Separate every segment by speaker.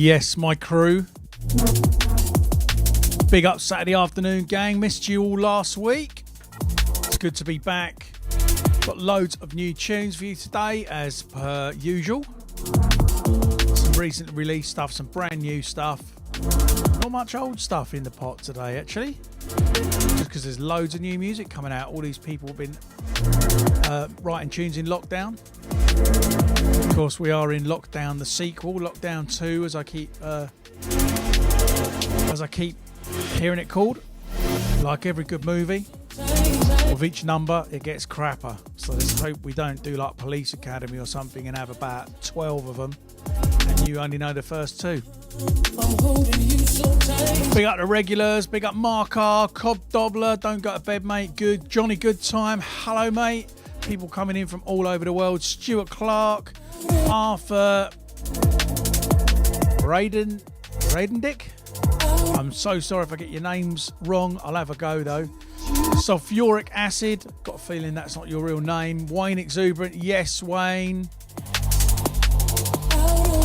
Speaker 1: Yes, my crew. Big up Saturday afternoon, gang. Missed you all last week. It's good to be back. Got loads of new tunes for you today, as per usual. Some recently released stuff, some brand new stuff. Not much old stuff in the pot today, actually. Just because there's loads of new music coming out. All these people have been writing tunes in lockdown. Of course, we are in Lockdown, the sequel, Lockdown 2, as I keep hearing it called. Like every good movie, with each number it gets crapper. So let's hope we don't do like Police Academy or something and have about 12 of them, and you only know the first two. Big up the regulars, big up Mark R, Cobb Dobler, don't go to bed mate, good, Johnny Goodtime, hello mate. People coming in from all over the world. Stuart Clark, Arthur, Braden Dick. I'm so sorry if I get your names wrong. I'll have a go though. Sulfuric Acid. Got a feeling that's not your real name. Wayne Exuberant. Yes, Wayne.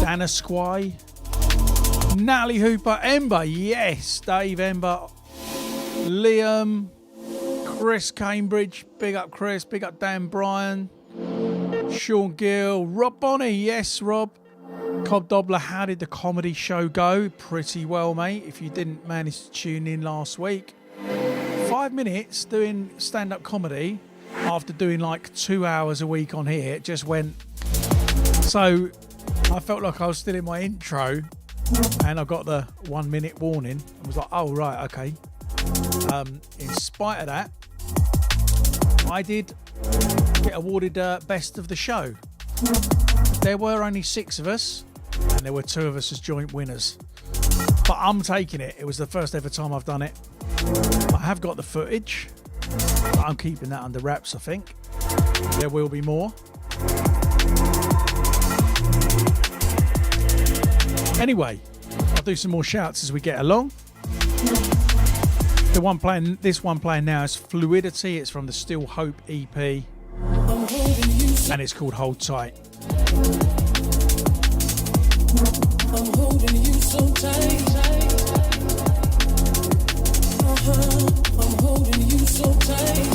Speaker 1: Dana Squay. Natalie Hooper. Ember. Yes, Dave Ember. Liam. Chris Cambridge, big up Chris, big up Dan Bryan, Sean Gill, Rob Bonney, yes Rob, Cobb Dobler, how did the comedy show go? Pretty well mate, if you didn't manage to tune in last week. 5 minutes doing stand-up comedy after doing like 2 hours a week on here, it just went, so I felt like I was still in my intro and I got the 1 minute warning. I was like, oh right, okay. In spite of that, I did get awarded best of the show. There were only 6 of us, and there were 2 of us as joint winners. But I'm taking it. It was the first ever time I've done it. I have got the footage, but I'm keeping that under wraps, I think. There will be more. Anyway, I'll do some more shouts as we get along. This one playing now is Fluidity. It's from the Still Hope EP, and it's called Hold Tight. I'm holding you so tight. I'm holding you so tight.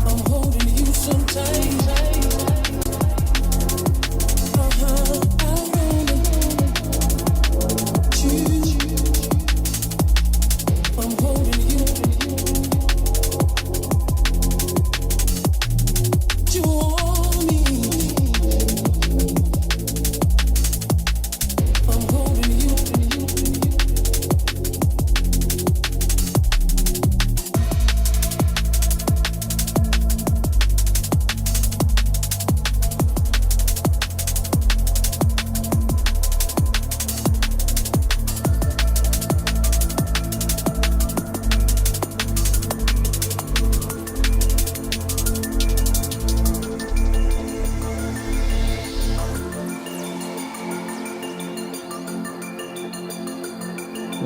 Speaker 1: I'm holding you so tight.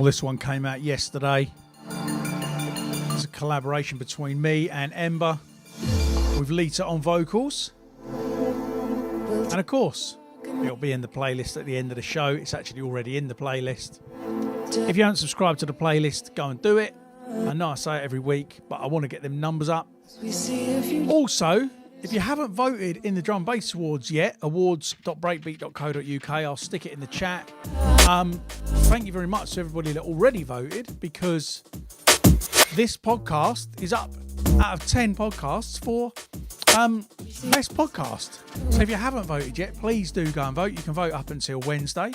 Speaker 1: This one came out yesterday. It's a collaboration between me and Ember with Lita on vocals. And of course, it'll be in the playlist at the end of the show. It's actually already in the playlist. If you haven't subscribed to the playlist, go and do it. I know I say it every week, but I want to get them numbers up. Also, if you haven't voted in the Drum Bass Awards yet, awards.breakbeat.co.uk, I'll stick it in the chat. Thank you very much to everybody that already voted, because this podcast is up out of 10 podcasts for best podcast. So if you haven't voted yet, please do go and vote. You can vote up until Wednesday.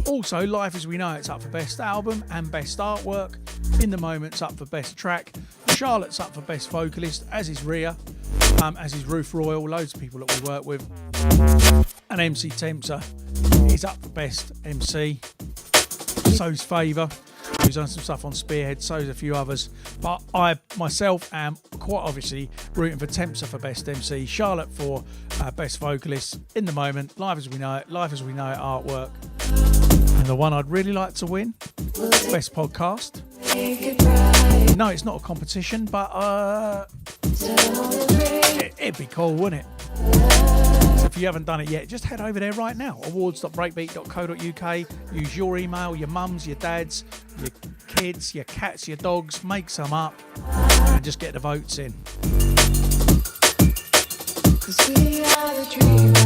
Speaker 1: Also, Life As We Know It's up for best album and best artwork. In the Moment's up for best track. Charlotte's up for best vocalist, as is Rhea. As is Ruth Royal, loads of people that we work with. And MC Tempter is up for best MC. So's Favour, who's done some stuff on Spearhead, so's a few others. But I myself am quite obviously rooting for Tempter for best MC, Charlotte for best vocalist. In the Moment, Life As We Know It artwork. And the one I'd really like to win, best podcast. No, it's not a competition, but it'd be cool, wouldn't it? If you haven't done it yet, just head over there right now. awards.breakbeat.co.uk. Use your email, your mums, your dads, your kids, your cats, your dogs. Make some up and just get the votes in.
Speaker 2: 'Cause we are the dreamers.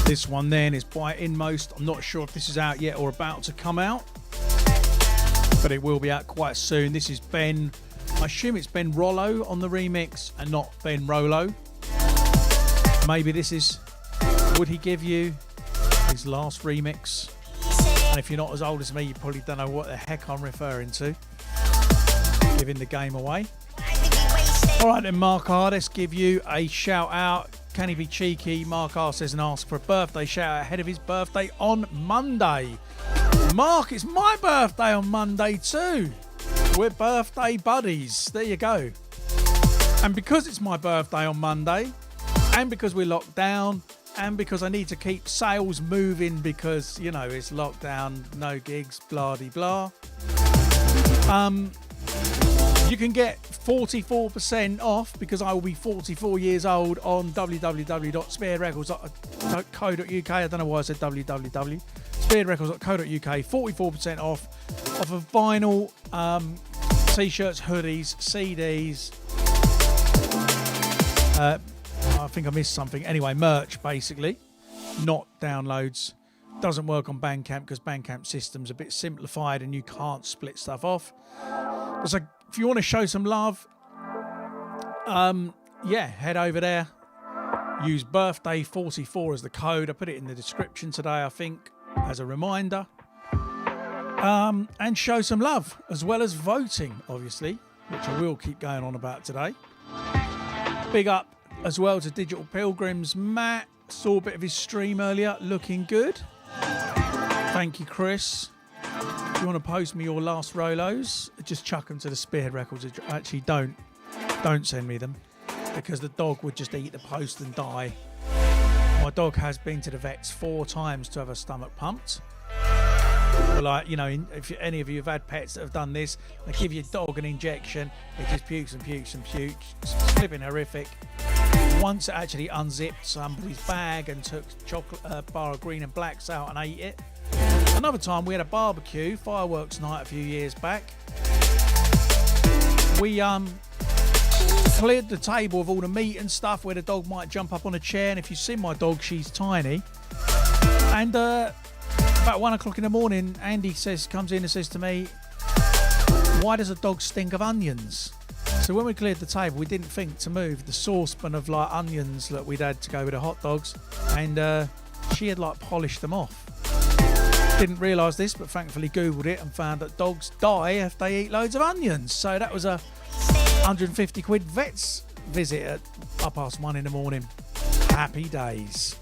Speaker 1: This one then is by Inmost. I'm not sure if this is out yet or about to come out, but it will be out quite soon. This is Ben, I assume it's Ben Rollo on the remix and not Ben Rollo. Maybe this is Would He Give You, his last remix. And if you're not as old as me, you probably don't know what the heck I'm referring to. Giving the game away. Alright then, Mark R, let's give you a shout out. Can he be cheeky? Mark R says and asks for a birthday shout out ahead of his birthday on Monday. Mark, it's my birthday on Monday too. We're birthday buddies. There you go. And because it's my birthday on Monday, and because we're locked down, and because I need to keep sales moving because, you know, it's lockdown, no gigs, blah de blah. You can get 44% off because I will be 44 years old on www.spearheadrecords.co.uk. I don't know why I said www. Spearheadrecords.co.uk. 44% off of vinyl, t-shirts, hoodies, CDs, I think I missed something. Anyway, merch basically, not downloads. Doesn't work on Bandcamp because Bandcamp system's a bit simplified and you can't split stuff off. So if you want to show some love, yeah, head over there. Use birthday 44 as the code. I put it in the description today, I think, as a reminder. And show some love, as well as voting, obviously, which I will keep going on about today. Big up as well to Digital Pilgrims. Matt, saw a bit of his stream earlier, looking good. Thank you, Chris. If you want to post me your last Rolos, just chuck them to the Spearhead Records. Actually, don't send me them, because the dog would just eat the post and die. My dog has been to the vets 4 times to have her stomach pumped. But like, you know, if any of you have had pets that have done this, they give your dog an injection, it just pukes and pukes and pukes. It's flipping horrific. Once it actually unzipped somebody's bag and took chocolate bar of green and blacks out and ate it. Another time we had a barbecue, fireworks night a few years back. We cleared the table of all the meat and stuff where the dog might jump up on a chair, and if you've seen my dog, she's tiny. And about 1 o'clock in the morning, Andy comes in and says to me, "Why does a dog stink of onions?" So when we cleared the table, we didn't think to move the saucepan of like onions that we'd had to go with the hot dogs, and she had like polished them off. Didn't realise this, but thankfully googled it and found that dogs die if they eat loads of onions. So that was a 150 quid vets visit at 1:30 in the morning. Happy days.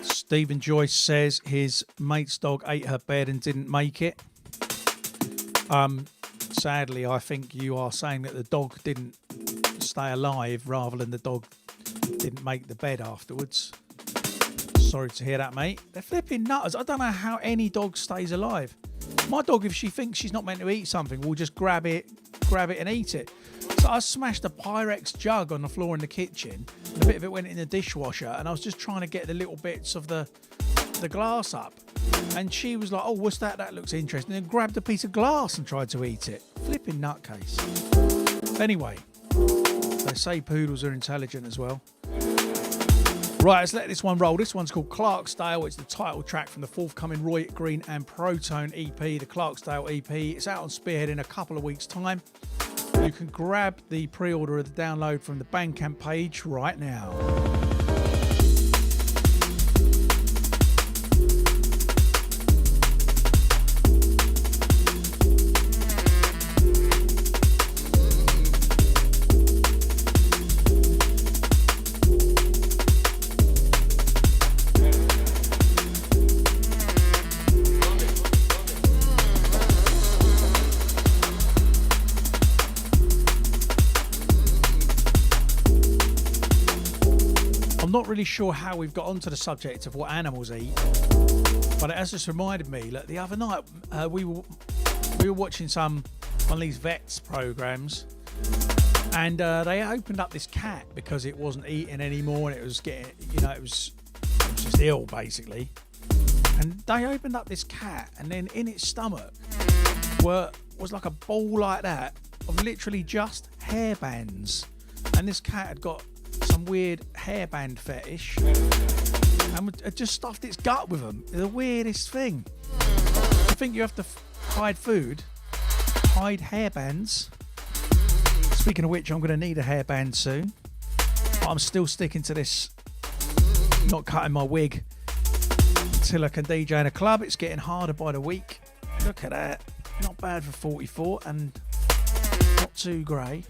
Speaker 1: Stephen Joyce says his mate's dog ate her bed and didn't make it. Sadly, I think you are saying that the dog didn't stay alive rather than the dog didn't make the bed afterwards. Sorry to hear that, mate. They're flipping nutters. I don't know how any dog stays alive. My dog, if she thinks she's not meant to eat something, will just grab it and eat it. So I smashed a Pyrex jug on the floor in the kitchen. A bit of it went in the dishwasher, and I was just trying to get the little bits of the glass up. And she was like, "Oh, what's that? That looks interesting." And grabbed a piece of glass and tried to eat it. Flipping nutcase. Anyway, they say poodles are intelligent as well. Right, let's let this one roll. This one's called Clarksdale. It's the title track from the forthcoming Roy Green and Protone EP, the Clarksdale EP. It's out on Spearhead in a couple of weeks' time. You can grab the pre-order of the download from the Bandcamp page right now. I'm not really sure how we've got onto the subject of what animals eat, but it has just reminded me that the other night we were watching one of these vets programs, and they opened up this cat because it wasn't eating anymore and it was getting, it was just ill basically. And they opened up this cat, and then in its stomach was like a ball like that of literally just hairbands, and this cat had got some weird hairband fetish and just stuffed its gut with them. The weirdest thing. I think you have to hide food, hide hairbands. Speaking of which, I'm going to need a hairband soon. But I'm still sticking to this, not cutting my wig until I can DJ in a club. It's getting harder by the week. Look at that. Not bad for 44 and not too grey.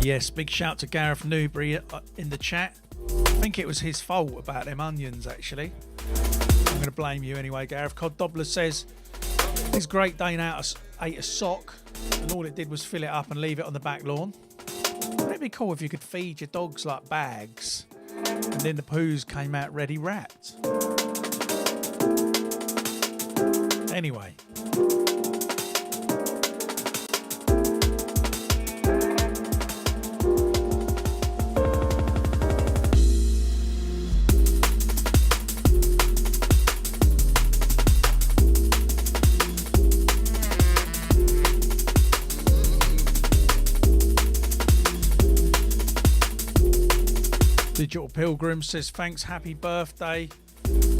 Speaker 1: Yes, big shout to Gareth Newbury in the chat. I think it was his fault about them onions, actually. I'm going to blame you anyway, Gareth. Cod Dobler says his Great Dane ate a sock and all it did was fill it up and leave it on the back lawn. Wouldn't it be cool if you could feed your dogs like bags and then the poos came out ready wrapped? Anyway. Digital Pilgrim says thanks, happy birthday,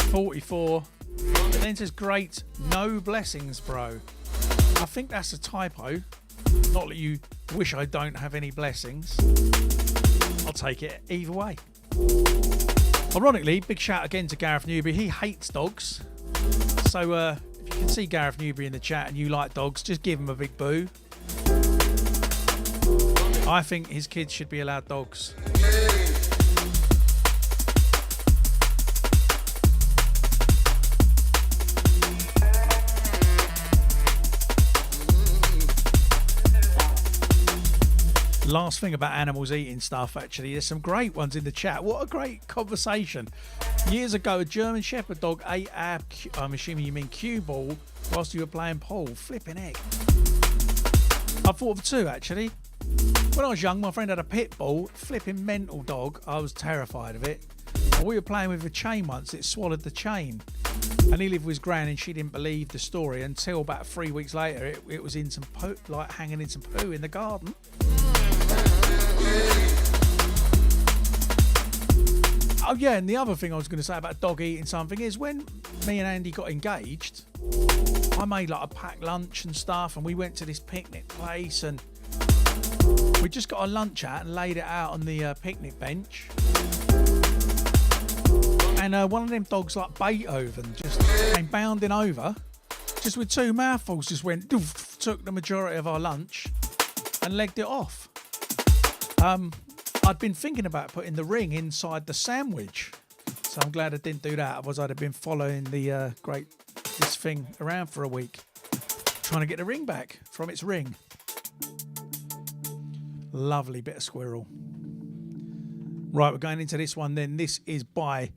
Speaker 1: 44. And then says great, no blessings, bro. I think that's a typo. Not that you wish I don't have any blessings. I'll take it either way. Ironically, big shout again to Gareth Newbury. He hates dogs. So if you can see Gareth Newbury in the chat and you like dogs, just give him a big boo. I think his kids should be allowed dogs. Last thing about animals eating stuff, actually, there's some great ones in the chat. What a great conversation. Years ago, a German Shepherd dog ate our, I'm assuming you mean cue ball, whilst you were playing pool. Flipping heck. I thought of two, actually. When I was young, my friend had a pit bull, flipping mental dog. I was terrified of it. We were playing with a chain once, it swallowed the chain. And he lived with his gran and she didn't believe the story until about 3 weeks later it was in some poo, like hanging in some poo in the garden. Oh yeah, and the other thing I was going to say about dog eating something is when me and Andy got engaged, I made like a packed lunch and stuff and we went to this picnic place and we just got our lunch out and laid it out on the picnic bench. And one of them dogs like Beethoven just came bounding over, just with two mouthfuls, just went, doof, took the majority of our lunch and legged it off. I'd been thinking about putting the ring inside the sandwich, so I'm glad I didn't do that. Otherwise, I'd have been following the this thing around for a week, trying to get the ring back from its ring. Lovely bit of squirrel. Right, we're going into this one then. This is by,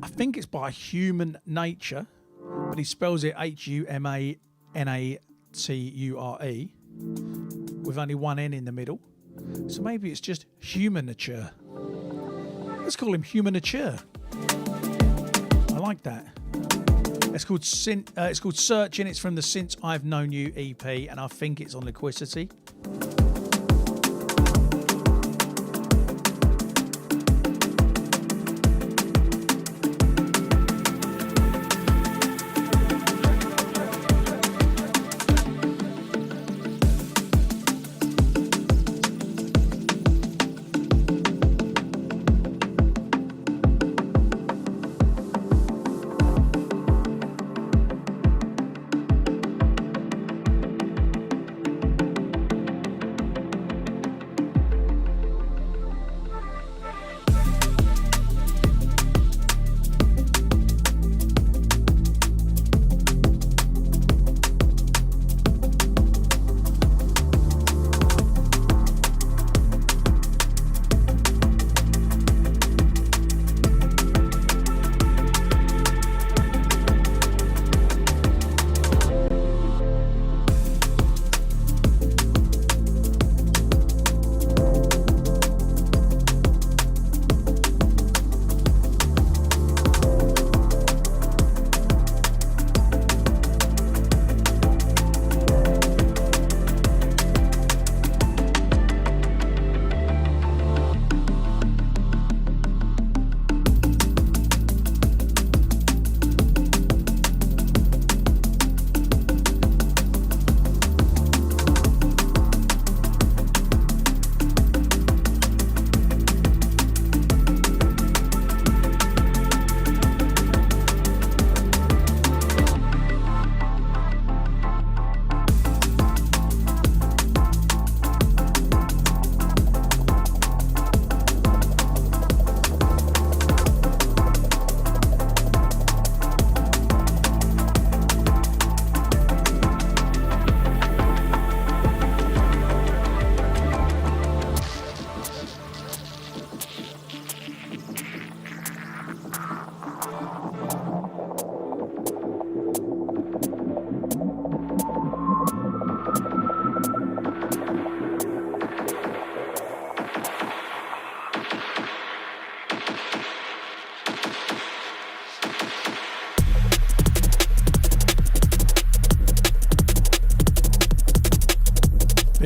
Speaker 1: I think it's by Human Nature, but he spells it Humannature with only one N in the middle. So maybe it's just Humanature. Let's call him Humanature. I like that. It's called Searching. It's from the Since I've Known You EP, and I think it's on Liquidity.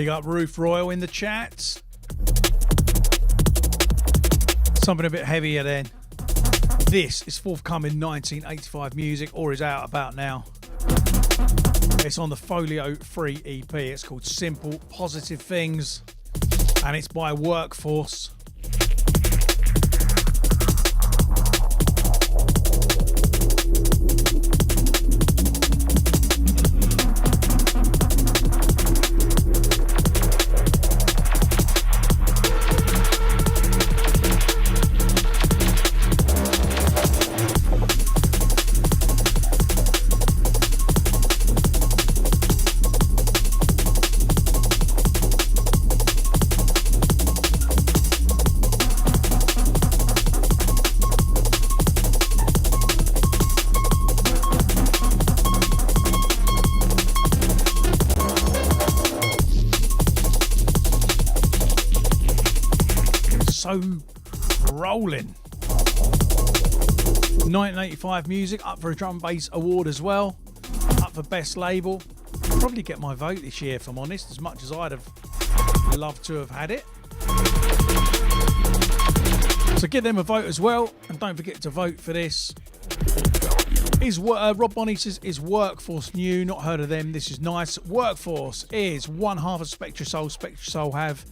Speaker 1: Big up Roof Royal in the chat. Something a bit heavier then. This is forthcoming 1985 music, or is out about now. It's on the Folio 3 EP. It's called Simple Positive Things, and it's by Workforce. So rolling. 1985 music, up for a drum and bass award as well, up for best label. Probably get my vote this year, if I'm honest, as much as I'd have loved to have had it. So give them a vote as well, and don't forget to vote for this. Is Rob Bonney says, is Workforce new? Not heard of them. This is nice. Workforce is one half of Spectra Soul. Spectra Soul have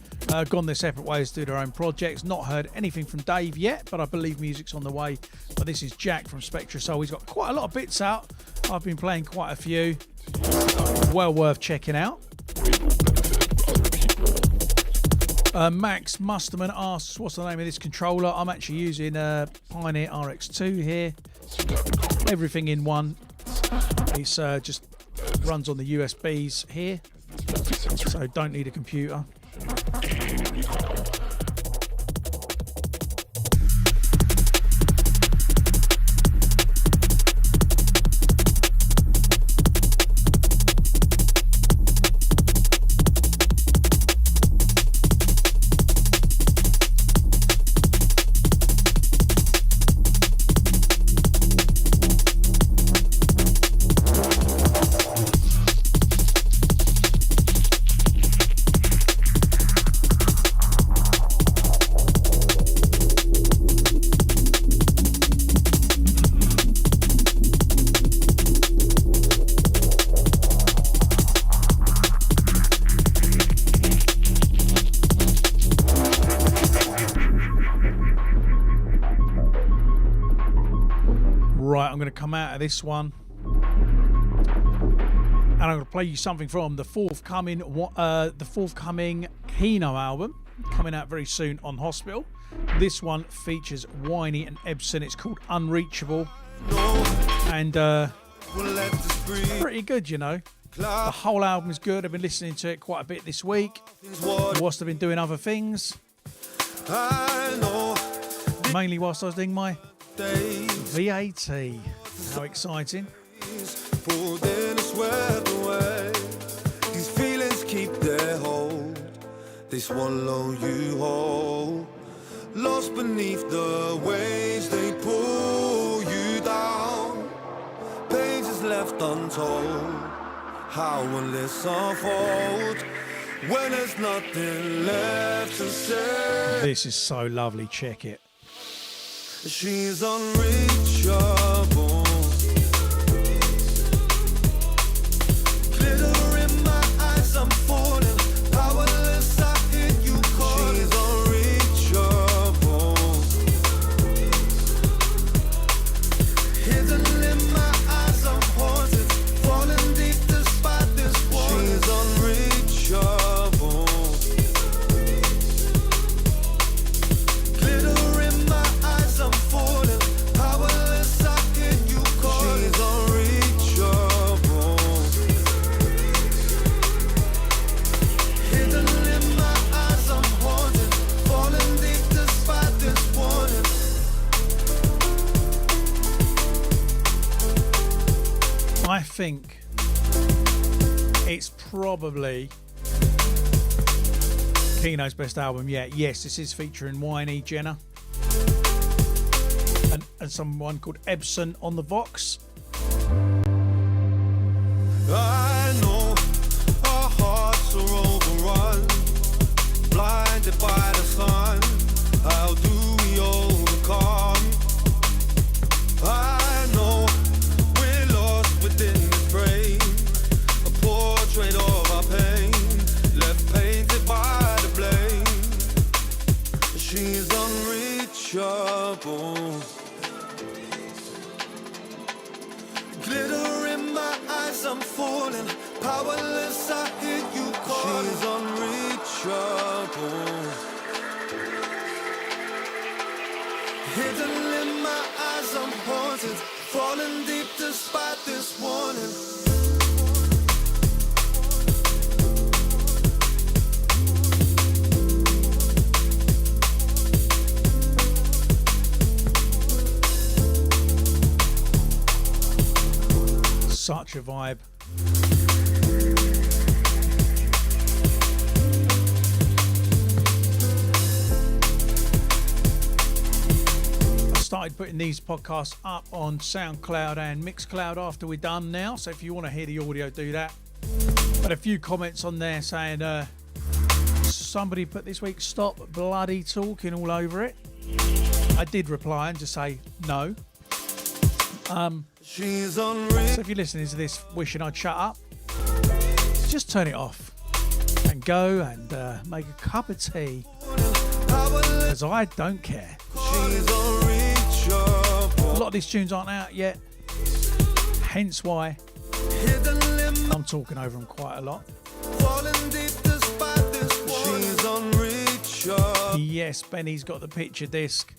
Speaker 1: gone their separate ways to do their own projects. Not heard anything from Dave yet, but I believe music's on the way. But this is Jack from Spectra Soul. He's got quite a lot of bits out. I've been playing quite a few. Well worth checking out. Max Musterman asks, what's the name of this controller? I'm actually using Pioneer RX2 here. Everything in one. It's just runs on the USBs here, so don't need a computer. Come out of this one, and I'm going to play you something from the forthcoming Kino album, coming out very soon on Hospital. This one features Winey and Ebson. It's called Unreachable, and pretty good, you know. The whole album is good. I've been listening to it quite a bit this week whilst I've been doing other things, mainly whilst I was doing my VAT. How exciting.
Speaker 3: Then it's swept away. These feelings keep their hold. They swallow you whole. Lost beneath the waves, they pull you down. Pages left untold. How will this unfold when there's nothing left to say?
Speaker 1: This is so lovely, check it.
Speaker 3: She's unreachable. Glitter in my eyes, I'm falling. Powerless, I hear you calling. She's unreachable. Hidden in my eyes, I'm haunted. Falling deep despite this warning. She's unreachable. Glitter in my eyes, I'm falling. Powerless, I hear you calling. She's unreachable. Hidden in my eyes, I'm haunted. Falling deep despite this warning.
Speaker 1: I think it's probably Kino's best album yet. Yes, this is featuring Winey, Jenna, and someone called Ebson on the Vox.
Speaker 3: I know our hearts are overrun. Glitter in my eyes, I'm falling. Powerless, I hear you calling. She's unreachable. Hidden in my eyes, I'm haunted. Falling deep despite this warning.
Speaker 1: Such a vibe. I started putting these podcasts up on SoundCloud and Mixcloud after we're done now, so if you want to hear the audio, do that. But a few comments on there saying somebody put this week, stop bloody talking all over it. I did reply and just say no.
Speaker 3: She's
Speaker 1: So if you're listening to this wishing I'd shut up, just turn it off and go and make a cup of tea, because I don't care.
Speaker 3: She's unreachable.
Speaker 1: A lot of these tunes aren't out yet, hence why I'm talking over them quite a lot.
Speaker 3: Falling deep despite this warning. She's unreachable.
Speaker 1: Yes, Benny's got the picture disc.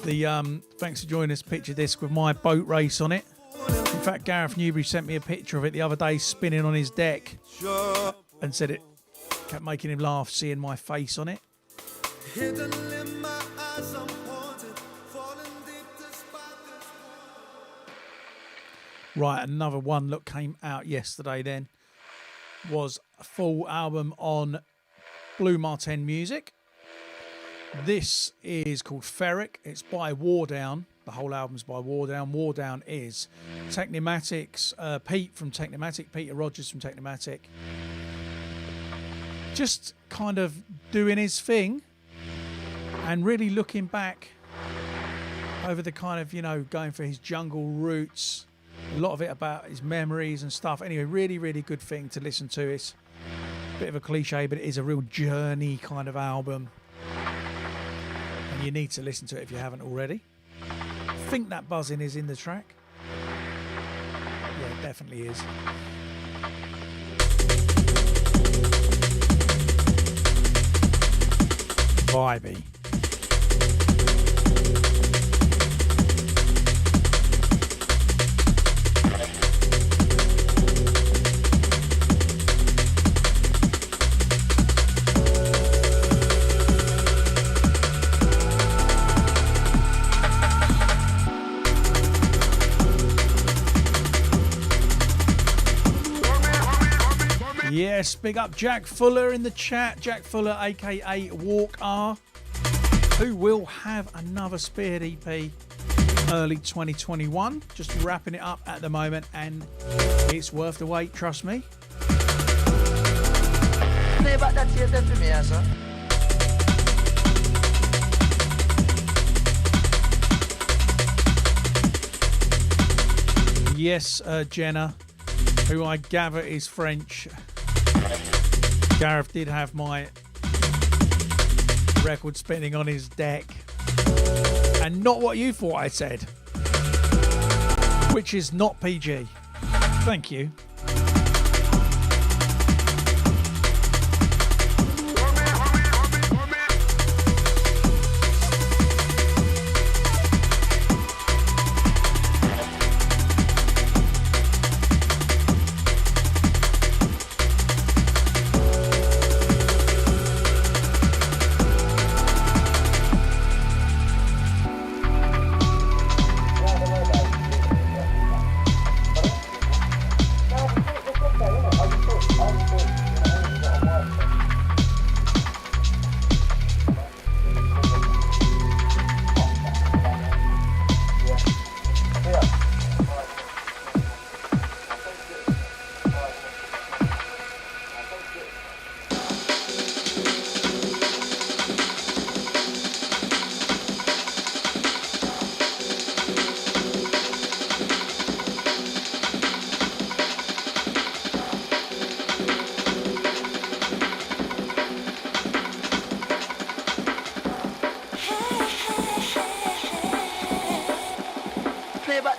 Speaker 1: Thanks for joining us, picture disc with my boat race on it. In fact, Gareth Newbury sent me a picture of it the other day spinning on his deck and said it kept making him laugh seeing my face on it.
Speaker 3: Hidden in my eyes, I'm haunted. Falling deep despite this warning.
Speaker 1: Right, another one that came out yesterday then was a full album on Blue Martin Music. This is called Ferric. It's by Wardown. The whole album's by Wardown. Wardown is Technomatics, Pete from Technomatic, Peter Rogers from Technomatic. Just kind of doing his thing and really looking back over the kind of, going for his jungle roots. A lot of it about his memories and stuff. Anyway, really, really good thing to listen to. It's a bit of a cliche, but it is a real journey kind of album. And you need to listen to it if you haven't already. I think that buzzing is in the track. Yeah, it definitely is. Vibey. Yes, big up Jack Fuller in the chat. Jack Fuller, aka Walk R, who will have another Spearhead EP early 2021. Just wrapping it up at the moment, and it's worth the wait, trust me.
Speaker 4: Play back that tape then for me, sir.
Speaker 1: Yes, Jenna, who I gather is French. Gareth did have my record spinning on his deck, and not what you thought I said, which is not PG. Thank you.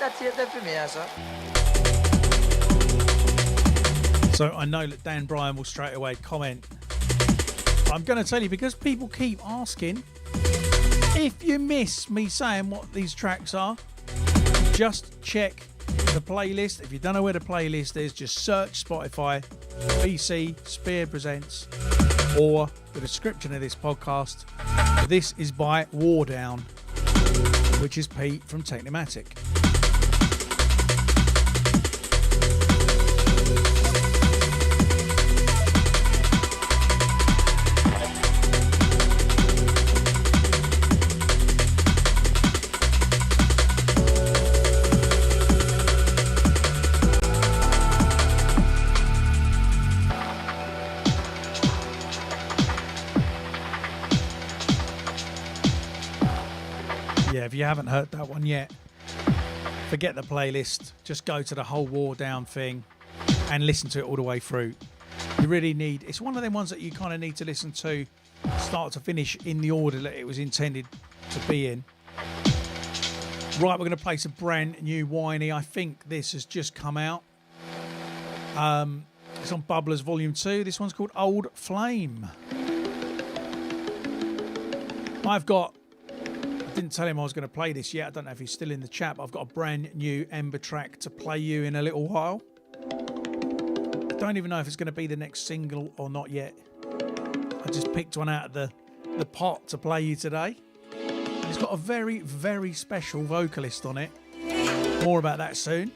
Speaker 4: that tape there for me, sir.
Speaker 1: So I know that Dan Bryan will straight away comment. I'm going to tell you, because people keep asking, if you miss me saying what these tracks are, just check the playlist. If you don't know where the playlist is, just search Spotify, BCee, Spearhead Presents, or the description of this podcast. This is by War Down, which is Pete from Technomatic. Yeah, if you haven't heard that one yet, forget the playlist. Just go to the whole War Down thing and listen to it all the way through. You really need... It's one of them ones that you kind of need to listen to start to finish in the order that it was intended to be in. Right, we're going to play some brand new whiny. I think this has just come out. It's on Bubblers Volume 2. This one's called Old Flame. I didn't tell him I was going to play this yet. I don't know if he's still in the chat, but I've got a brand new Ember track to play you in a little while. I don't even know if it's going to be the next single or not yet. I just picked one out of the pot to play you today. And it's got a very, very special vocalist on it. More about that soon.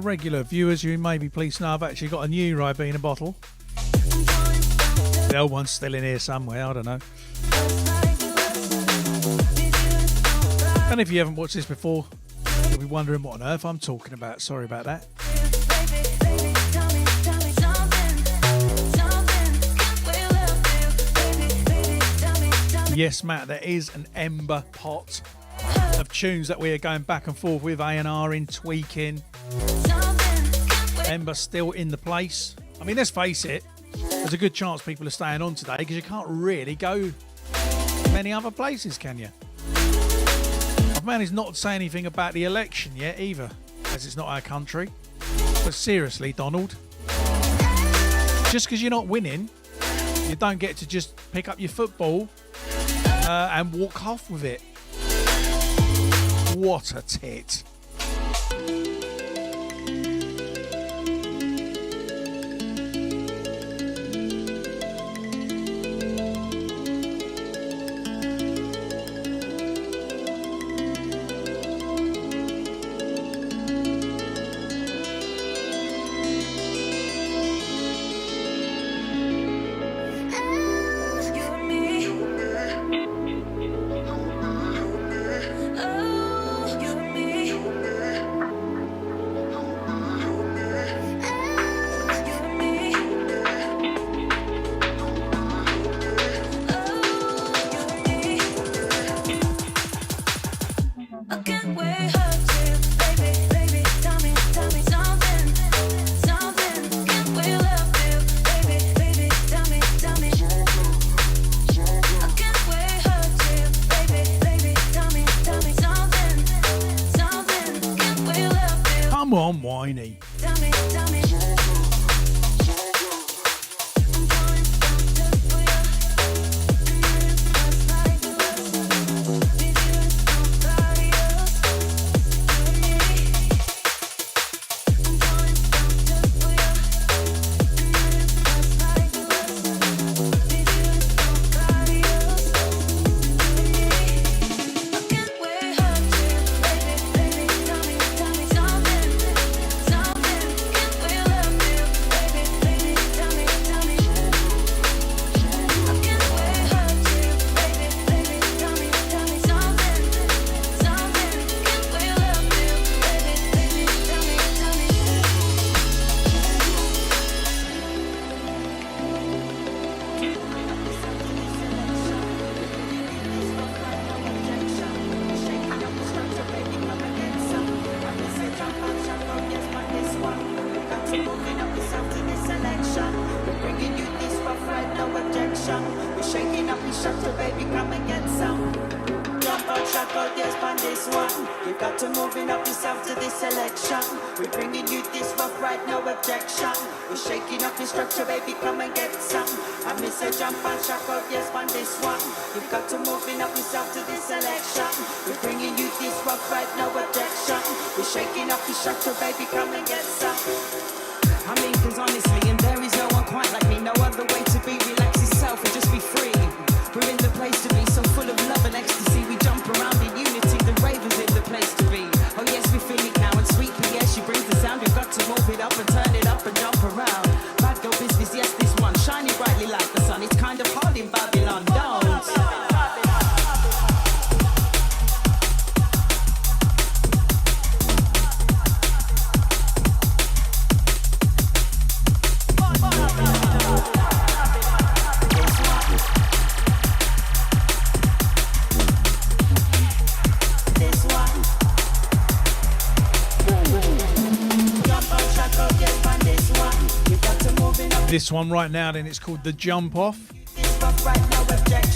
Speaker 1: Regular viewers, you may be pleased to know I've actually got a new Ribena bottle. The old one's still in here somewhere, I don't know. And if you haven't watched this before, you'll be wondering what on earth I'm talking about. Sorry about that. Yes, Matt, there is an Ember pot of tunes that we are going back and forth with, A&R in, tweaking. Ember still in the place. I mean, let's face it, there's a good chance people are staying on today because you can't really go many other places, can you? I've managed not to say anything about the election yet either, as it's not our country. But seriously, Donald, just because you're not winning, you don't get to just pick up your football and walk off with it. What a tit. On, whiny.
Speaker 5: structure, baby, come and get some. Jump out, track out, yes, on this one. You've got to moving up yourself to this selection. We're bringing you this rough right, no objection. We're shaking up your structure, baby, come and get some. I miss a jump and track out, yes, on this one. You've got to moving up yourself to this selection. We're bringing you this rough right, no objection. We're shaking up your structure, baby, come and get some. I mean, cause honestly, and there is no one quite like me. No other way to be, relax yourself and just be free. We're in the place to be, so full of love and ecstasy. We jump around in unity, the ravens in the place to be. Oh yes, we feel it now, and sweet yes, she brings the sound. We've got to move it up and turn it up and jump around. Bad girl business, yes, this one, shining brightly like the sun. It's kind of hard in Babylon, don't.
Speaker 1: This one right now, then, it's called The Jump Off.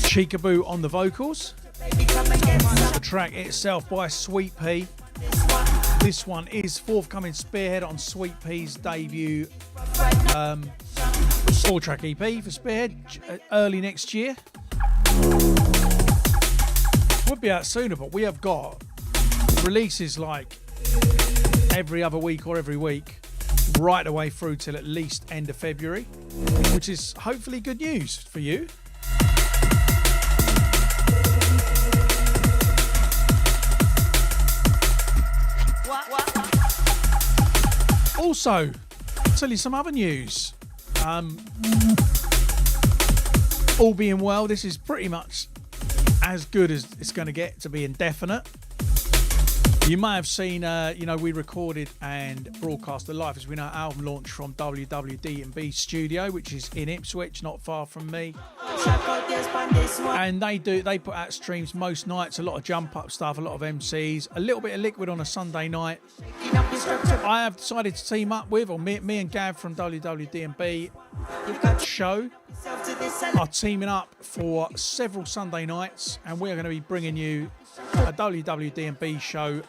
Speaker 1: Cheekaboo on the vocals. The track itself by Sweet Pea. This one is forthcoming Spearhead on Sweet Pea's debut 4-track EP for Spearhead early next year. Would be out sooner, but we have got releases like every other week or every week, right away through till at least end of February, which is hopefully good news for you. Also, I'll tell you some other news. All being well, this is pretty much as good as it's going to get to be indefinite. You may have seen, we recorded and broadcast a live, as we know, album launch from WWD&B Studio, which is in Ipswich, not far from me. And they put out streams most nights, a lot of jump up stuff, a lot of MCs, a little bit of Liquid on a Sunday night. I have decided to team up with, or me and Gav from WWD&B show are teaming up for several Sunday nights, and we're going to be bringing you a WWD&B show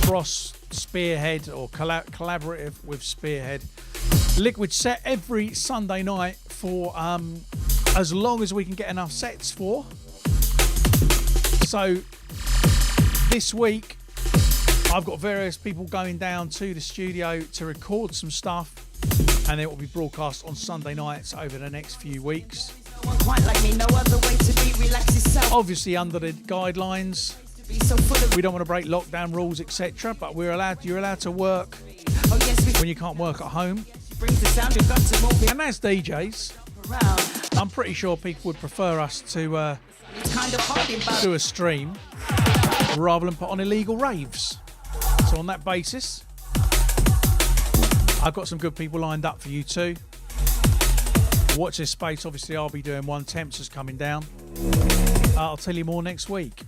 Speaker 1: across Spearhead, or collaborative with Spearhead. Liquid set every Sunday night for as long as we can get enough sets for. So this week I've got various people going down to the studio to record some stuff, and it will be broadcast on Sunday nights over the next few weeks. Obviously under the guidelines. We don't want to break lockdown rules, etc. But you're allowed to work when you can't work at home. And as DJs, I'm pretty sure people would prefer us to do a stream rather than put on illegal raves. So on that basis, I've got some good people lined up for you too. Watch this space. Obviously, I'll be doing one. Temps is coming down. I'll tell you more next week.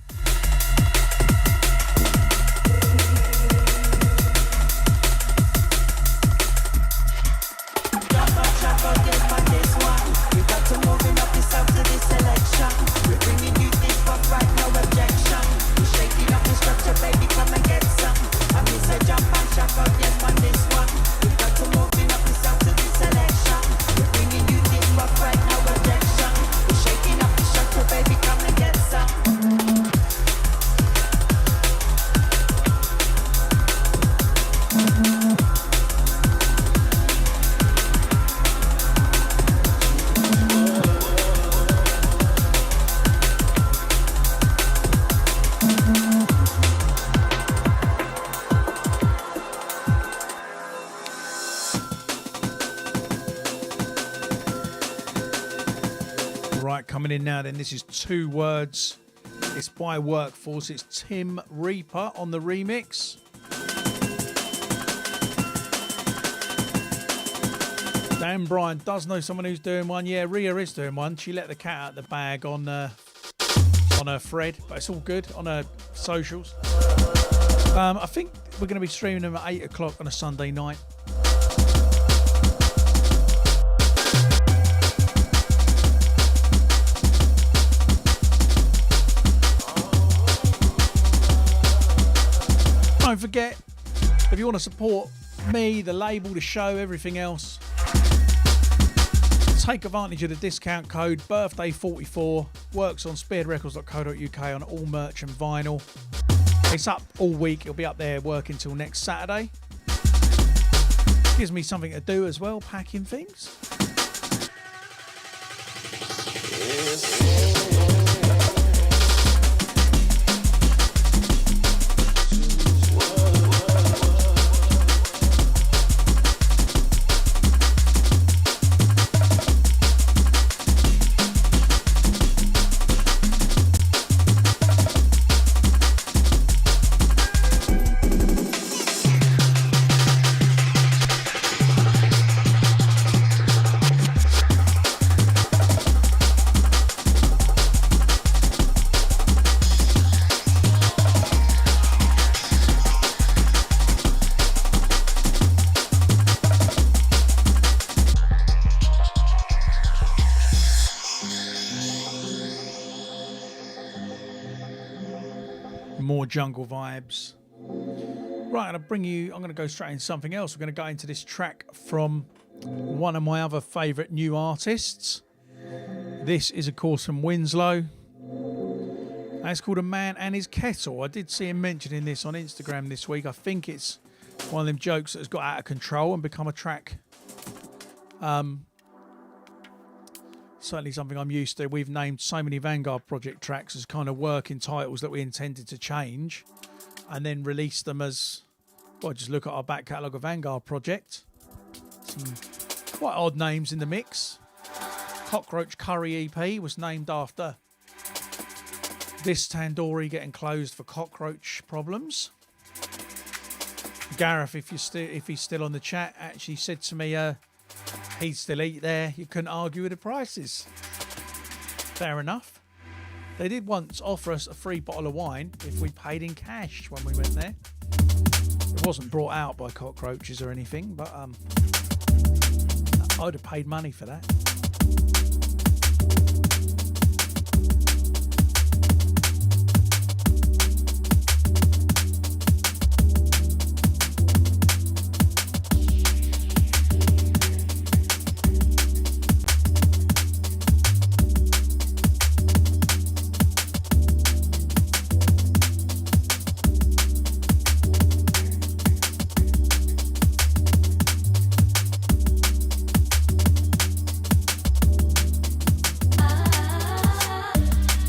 Speaker 1: Coming in now then, this is Two Words. It's by Workforce. It's Tim Reaper on the remix. Dan Bryan does know someone who's doing one. Yeah, Rhea is doing one. She let the cat out the bag on her thread, but it's all good on her socials. I think we're going to be streaming them at 8 o'clock on a Sunday night. forget, if you want to support me, the label, the show, everything else, take advantage of the discount code birthday44. Works on spearheadrecords.co.uk on all merch and vinyl. It's up all week. It'll be up there working till next Saturday. Gives me something to do as well, packing things. More jungle vibes. Right, I'm going to go straight into something else. We're going to go into this track from one of my other favourite new artists. This is, of course, from Winslow. And it's called A Man and His Kettle. I did see him mentioning this on Instagram this week. I think it's one of them jokes that has got out of control and become a track. Certainly something I'm used to. We've named so many Vanguard Project tracks as kind of working titles that we intended to change and then release them as, well, just look at our back catalogue of Vanguard Project. Some quite odd names in the mix. Cockroach Curry EP was named after this tandoori getting closed for cockroach problems. Gareth, if he's still on the chat, actually said to me, he'd still eat there. You couldn't argue with the prices. Fair enough. They did once offer us a free bottle of wine if we paid in cash when we went there. It wasn't brought out by cockroaches or anything, but I'd have paid money for that.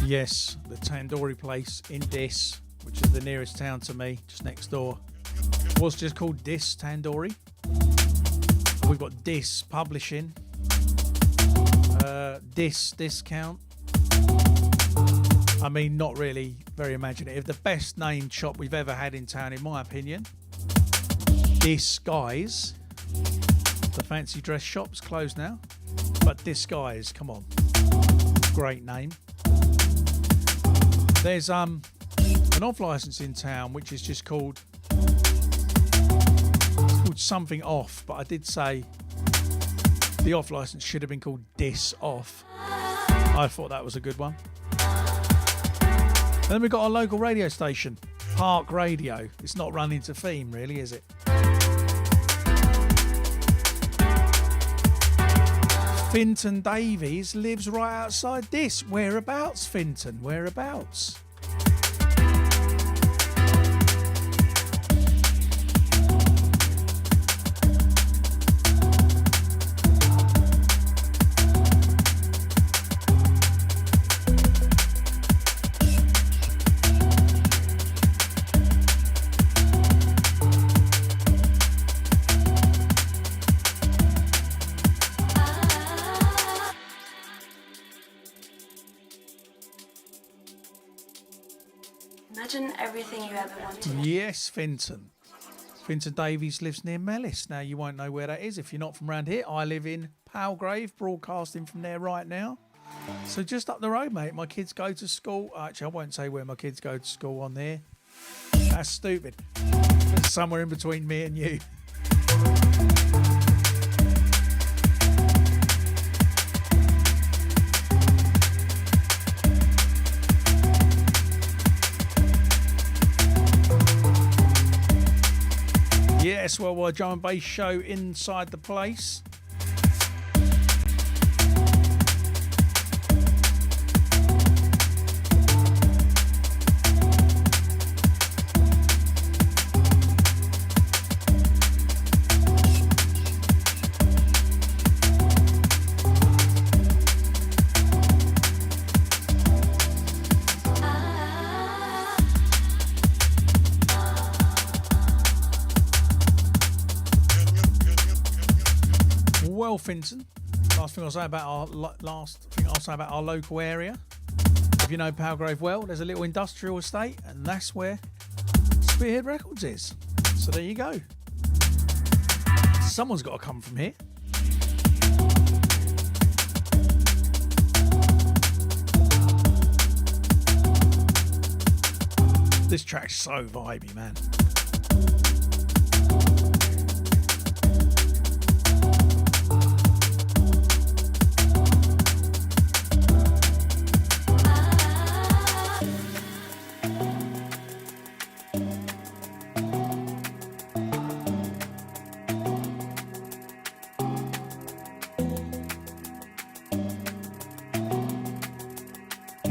Speaker 1: Yes, the tandoori place in Dis, which is the nearest town to me, just next door, was just called Dis Tandoori. We've got Dis Publishing, Dis Discount. I mean, not really very imaginative. The best named shop we've ever had in town, in my opinion. Dis Guys. The fancy dress shop's closed now, but Dis Guys, come on, great name. There's an off license in town which is just called something off, but I did say the off license should have been called Dis Off. I thought that was a good one. And then we've got our local radio station, Park Radio. It's not running to theme, really, is it? Vincent Davies lives right outside this. Whereabouts, Finton? Whereabouts?
Speaker 6: Imagine everything you ever wanted.
Speaker 1: Yes, Finton. Vincent Davies lives near Mellis. Now, you won't know where that is if you're not from around here. I live in Palgrave, broadcasting from there right now. So just up the road, mate. My kids go to school. Actually, I won't say where my kids go to school on there. That's stupid. It's somewhere in between me and you. Yes, Worldwide Drum and Bass show inside the place. Well, Vincent, last thing I'll say about our local area. If you know Palgrave well, there's a little industrial estate, and that's where Spearhead Records is. So there you go. Someone's got to come from here. This track's so vibey, man.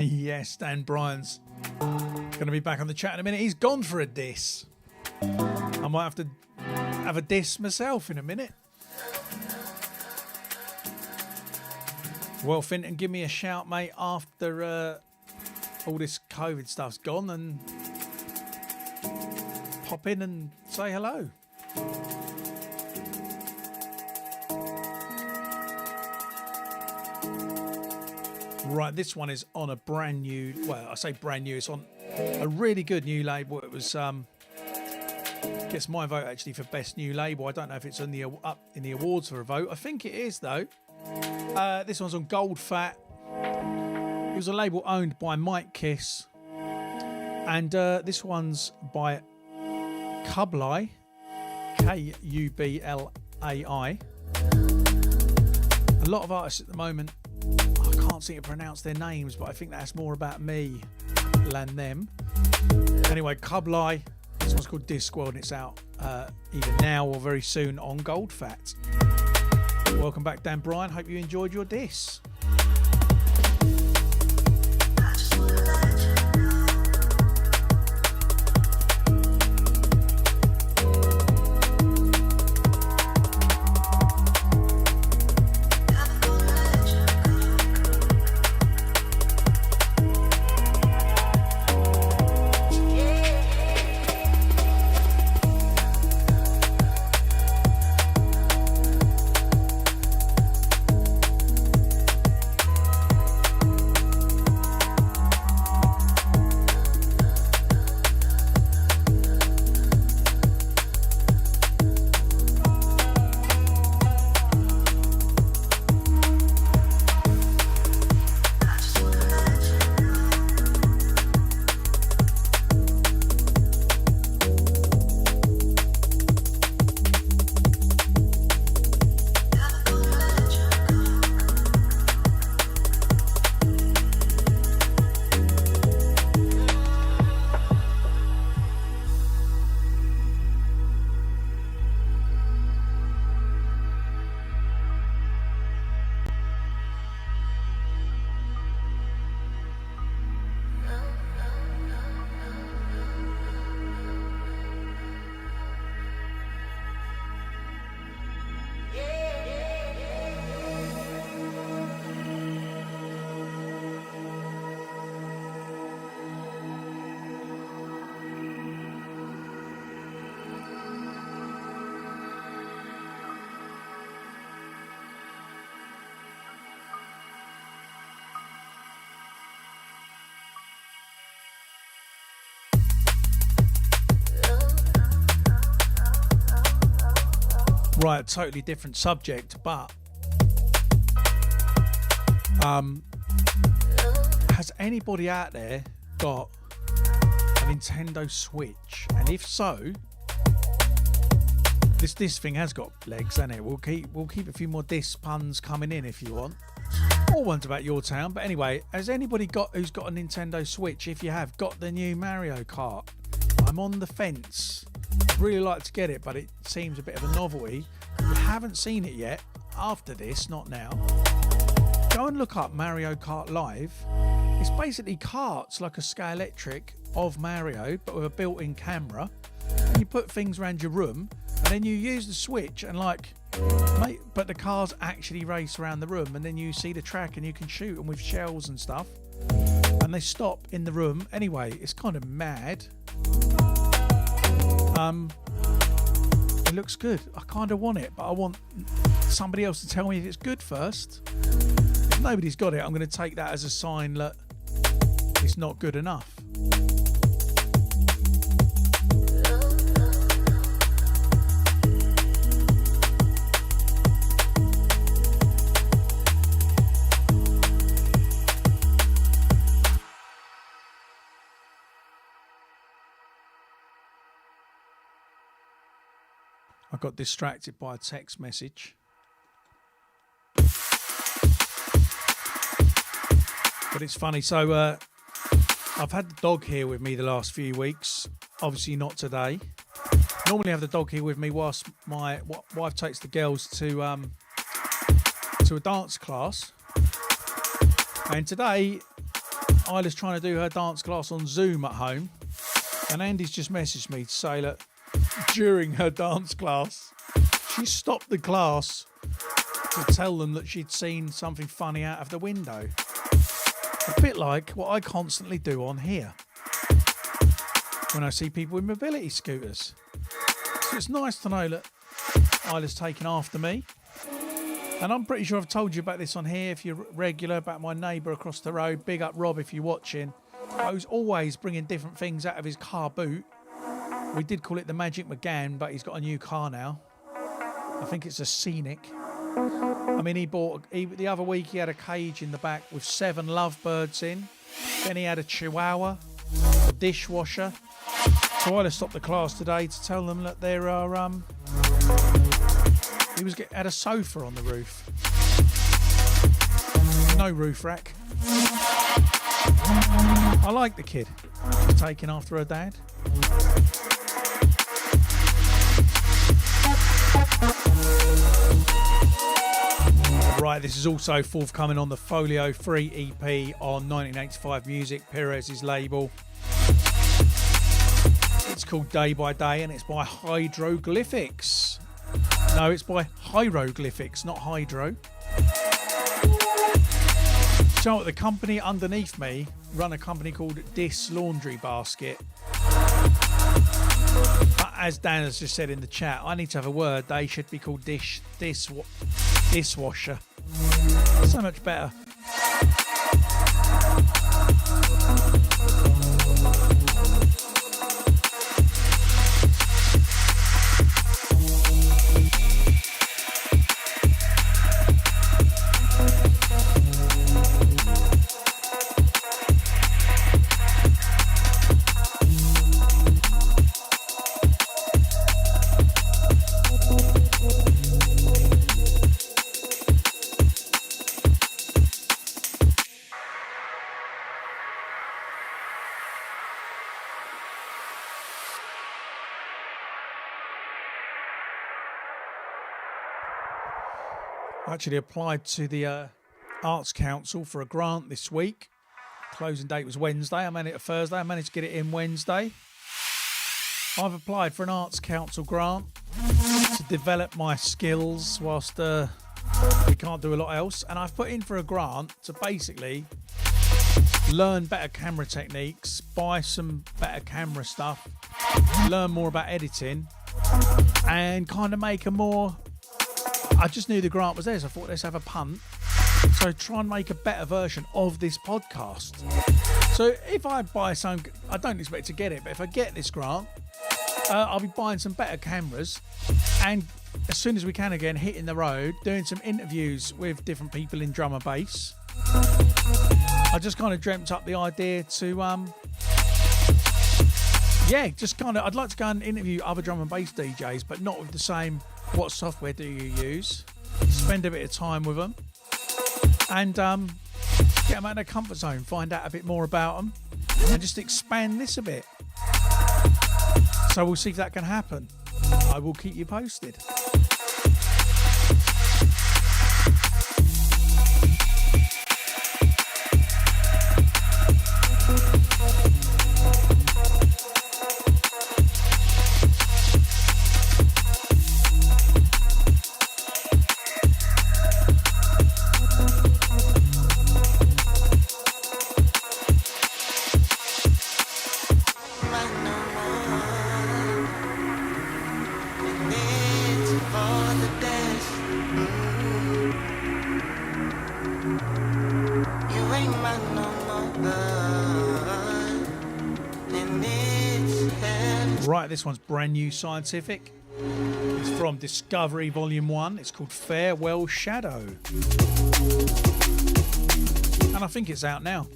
Speaker 1: Yes, Dan Bryan's going to be back on the chat in a minute. He's gone for a diss. I might have to have a diss myself in a minute. Well, Finton, give me a shout, mate, after all this COVID stuff's gone, and pop in and say hello. Right, this one is on a brand new, well, I say brand new, it's on a really good new label. It was, gets my vote actually for best new label. I don't know if it's in the up in the awards for a vote. I think it is though. This one's on Gold Fat. It was a label owned by Mike Kiss. And this one's by Kublai, Kublai. A lot of artists at the moment, I can't seem to pronounce their names, but I think that's more about me than them. Anyway, Kublai, this one's called Discworld, and it's out either now or very soon on Gold Fat. Welcome back, Dan Bryan. Hope you enjoyed your diss. Right, totally different subject, but has anybody out there got a Nintendo Switch? And if so, this thing has got legs, hasn't it? We'll keep a few more diss puns coming in if you want, or ones about your town. But anyway, has anybody who's got a Nintendo Switch? If you have got the new Mario Kart, I'm on the fence. I'd really like to get it, but it seems a bit of a novelty. If you haven't seen it yet, after this, not now, go and look up Mario Kart Live. It's basically karts like a Scalextric of Mario, but with a built-in camera. And you put things around your room, and then you use the switch and but the cars actually race around the room, and then you see the track and you can shoot them with shells and stuff. And they stop in the room. Anyway, it's kind of mad. It looks good. I kind of want it, but I want somebody else to tell me if it's good first. If nobody's got it, I'm going to take that as a sign that it's not good enough. I got distracted by a text message. But it's funny. So I've had the dog here with me the last few weeks. Obviously not today. Normally I have the dog here with me whilst my wife takes the girls to a dance class. And today Isla's trying to do her dance class on Zoom at home. And Andy's just messaged me to say that during her dance class, she stopped the class to tell them that she'd seen something funny out of the window. A bit like what I constantly do on here when I see people with mobility scooters. So it's nice to know that Isla's taken after me. And I'm pretty sure I've told you about this on here if you're regular, about my neighbour across the road. Big up Rob if you're watching. Who's always bringing different things out of his car boot. We did call it the Magic McGann, but he's got a new car now. I think it's a Scenic. I mean, the other week he had a cage in the back with 7 lovebirds in. Then he had a Chihuahua, a dishwasher. So I stopped the class today to tell them that there are had a sofa on the roof. No roof rack. I like the kid. Taking after her dad. Right, this is also forthcoming on the Folio 3 EP on 1985 Music, Perez's label. It's called Day by Day and it's by Hydroglyphics. No, it's by Hieroglyphics, not Hydro. So the company underneath me run a company called Dis Laundry Basket. But as Dan has just said in the chat, I need to have a word. They should be called Dishwasher. So much better. I actually applied to the Arts Council for a grant this week. Closing date was Wednesday. I managed it Thursday. I managed to get it in Wednesday. I've applied for an Arts Council grant to develop my skills whilst we can't do a lot else. And I've put in for a grant to basically learn better camera techniques, buy some better camera stuff, learn more about editing, and kind of make a more... I just knew the grant was there, so I thought let's have a punt. So try and make a better version of this podcast. So if I buy some, I don't expect to get it, but if I get this grant, I'll be buying some better cameras and as soon as we can again, hitting the road, doing some interviews with different people in drum and bass. I just kind of dreamt up the idea to, I'd like to go and interview other drum and bass DJs, but not with the same, what software do you use? Spend a bit of time with them and get them out of their comfort zone, find out a bit more about them and just expand this a bit. So we'll see if that can happen. I will keep you posted. Right, this one's brand new scientific. It's from Discovery Volume 1. It's called Farewell Shadow. And I think it's out now.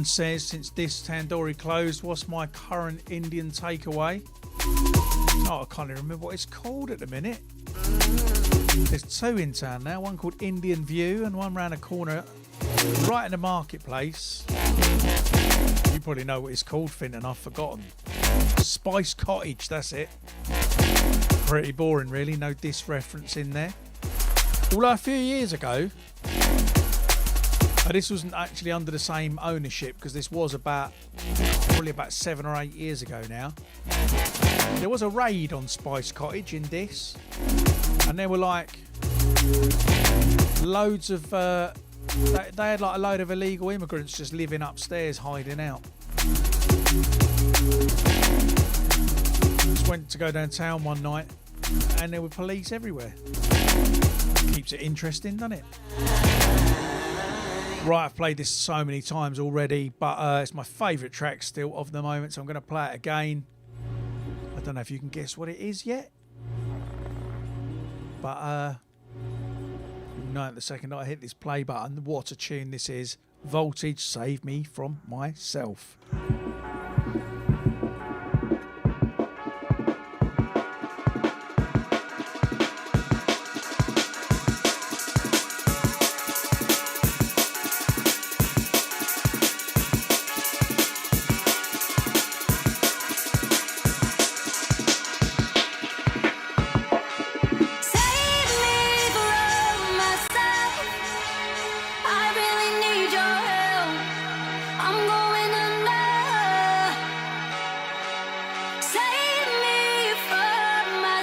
Speaker 1: Says, since this tandoori closed, what's my current Indian takeaway? Oh, I can't even remember what it's called at the minute. There's two in town now, one called Indian View and one round the corner right in the marketplace. You probably know what it's called, Finton, I've forgotten. Spice Cottage, that's it. Pretty boring really, no diss reference in there. Although a few years ago, this wasn't actually under the same ownership, because this was probably about 7 or 8 years ago now. There was a raid on Spice Cottage in this, and there were like loads of they had like a load of illegal immigrants just living upstairs hiding out. Just went to go downtown one night and there were police everywhere. Keeps it interesting, doesn't it? Right, I've played this so many times already, but it's my favourite track still of the moment, so I'm going to play it again. I don't know if you can guess what it is yet, but you'll know it the second I hit this play button. What a tune this is. Voltage, Save Me From Myself.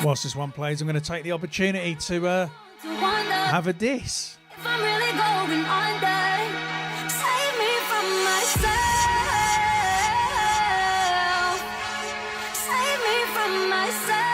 Speaker 1: Whilst this one plays, I'm going to take the opportunity to have a diss.
Speaker 2: If I'm really going under, save me from myself. Save me from myself.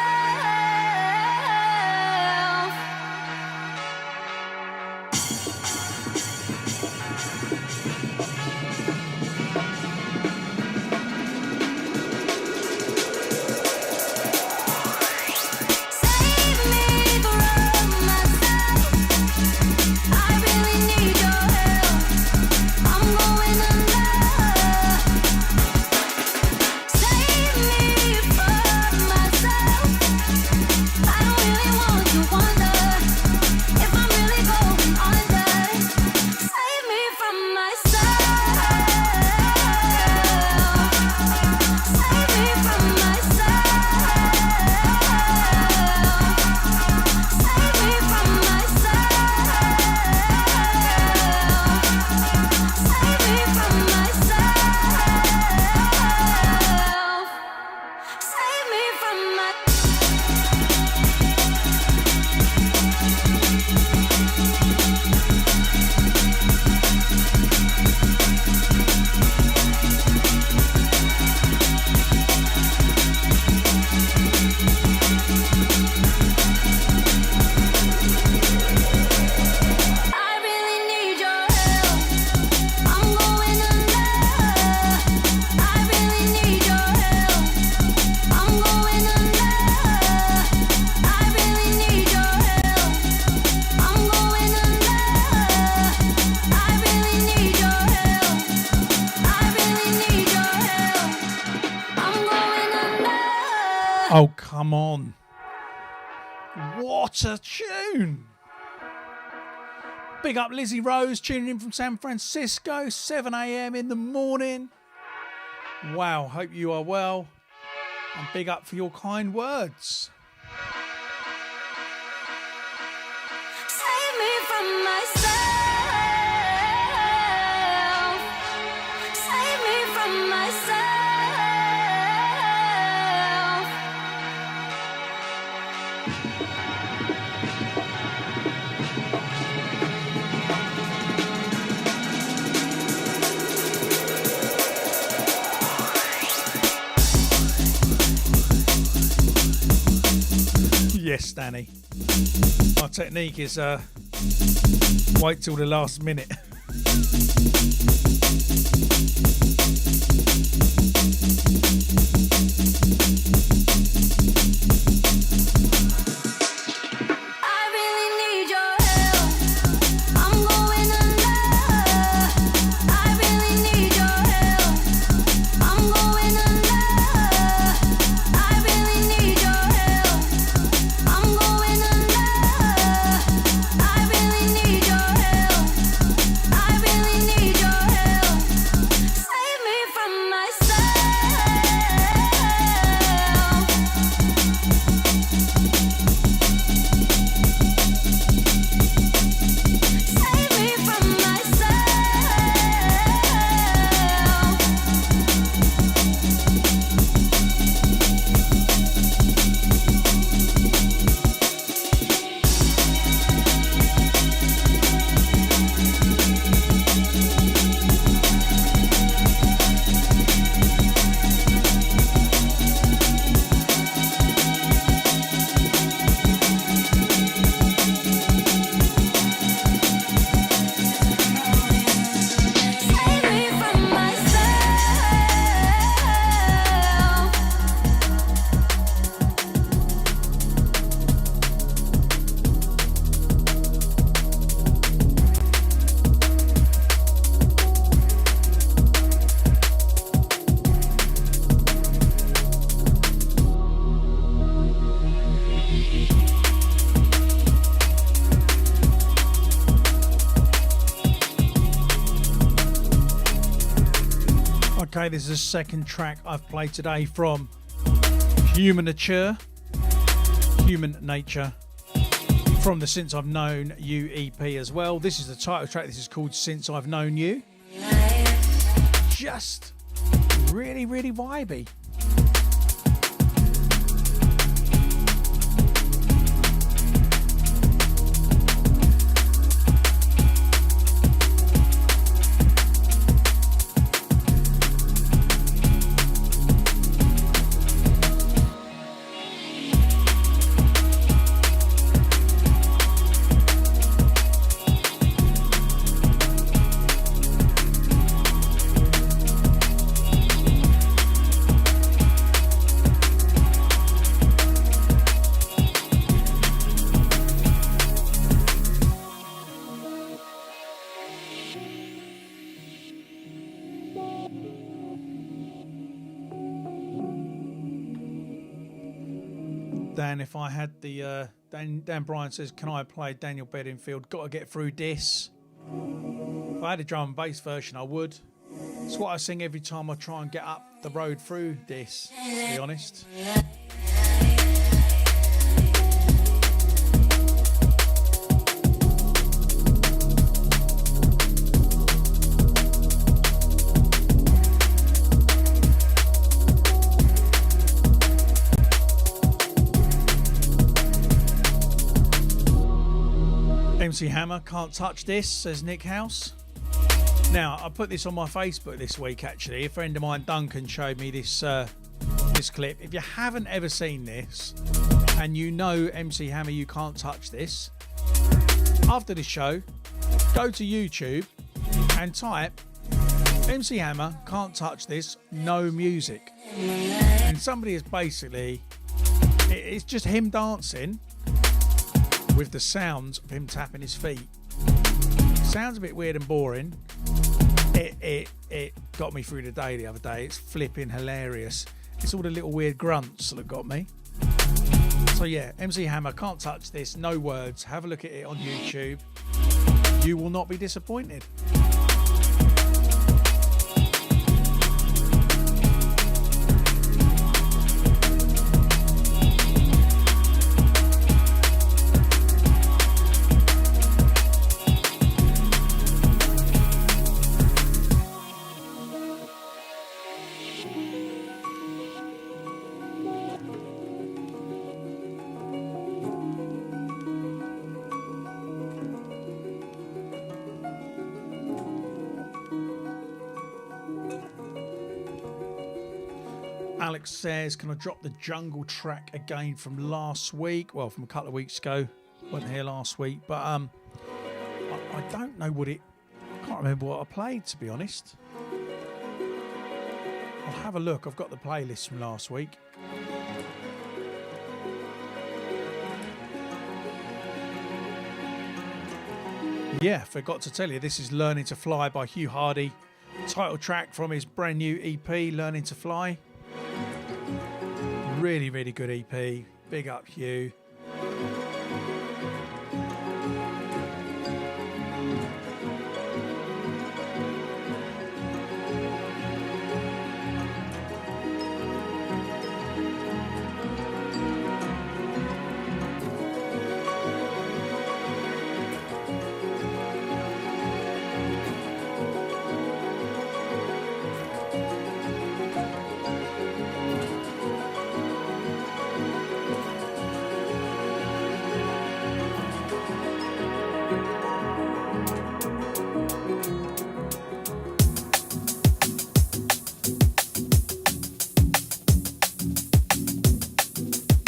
Speaker 1: Oh, come on. What a tune. Big up Lizzie Rose tuning in from San Francisco, 7 a.m. in the morning. Wow, hope you are well. And big up for your kind words.
Speaker 2: Save me from myself. Save me from myself.
Speaker 1: Yes, Danny. My technique is wait till the last minute.
Speaker 2: I really need your help. I'm going under. I really need your help. I'm going under. I really need your help. I'm going under. I really need your help. I really need your help. Save me from myself. Save me from myself. Save me from myself.
Speaker 1: Okay, this is the second track I've played today from Human Nature, from the Since I've Known You EP as well. This is the title track. This is called Since I've Known You. Just really, really vibey. Dan, if I had the Dan Bryan says, can I play Daniel Bedingfield? Got to get through this. If I had a drum and bass version, I would. It's what I sing every time I try and get up the road through this, to be honest. MC Hammer, can't touch this, says Nick House. Now, I put this on my Facebook this week, actually. A friend of mine, Duncan, showed me this this clip. If you haven't ever seen this, and you know MC Hammer, you can't touch this, after this show, go to YouTube and type MC Hammer, can't touch this, no music. And somebody is basically, it's just him dancing with the sounds of him tapping his feet. Sounds a bit weird and boring. It got me through the day the other day. It's flipping hilarious. It's all the little weird grunts that got me. So yeah, MC Hammer, Can't Touch This, no words. Have a look at it on YouTube. You will not be disappointed. Alex says, can I drop the jungle track again from last week? Well, from a couple of weeks ago. Wasn't here last week, but I don't know what it... I can't remember what I played, to be honest. I'll have a look. I've got the playlist from last week. Yeah, forgot to tell you, this is Learning to Fly by Hugh Hardy. Title track from his brand new EP, Learning to Fly. Really, really good EP. Big up, Hugh.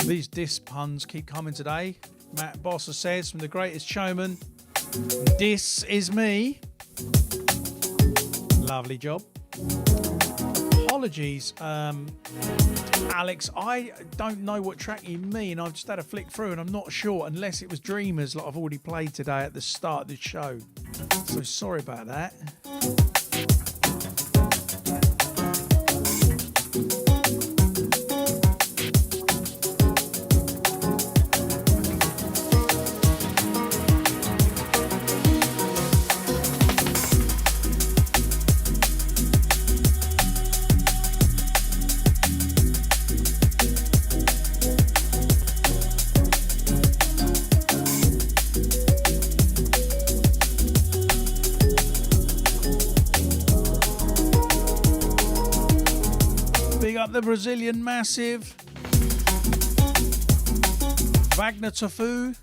Speaker 1: These diss puns keep coming today. Matt Bosser says, from The Greatest Showman, "Diss is me." Lovely job. Apologies, Alex. I don't know what track you mean. I've just had a flick through and I'm not sure, unless it was Dreamers like I've already played today at the start of the show. So sorry about that. The Brazilian Massive, Wagner Tofu,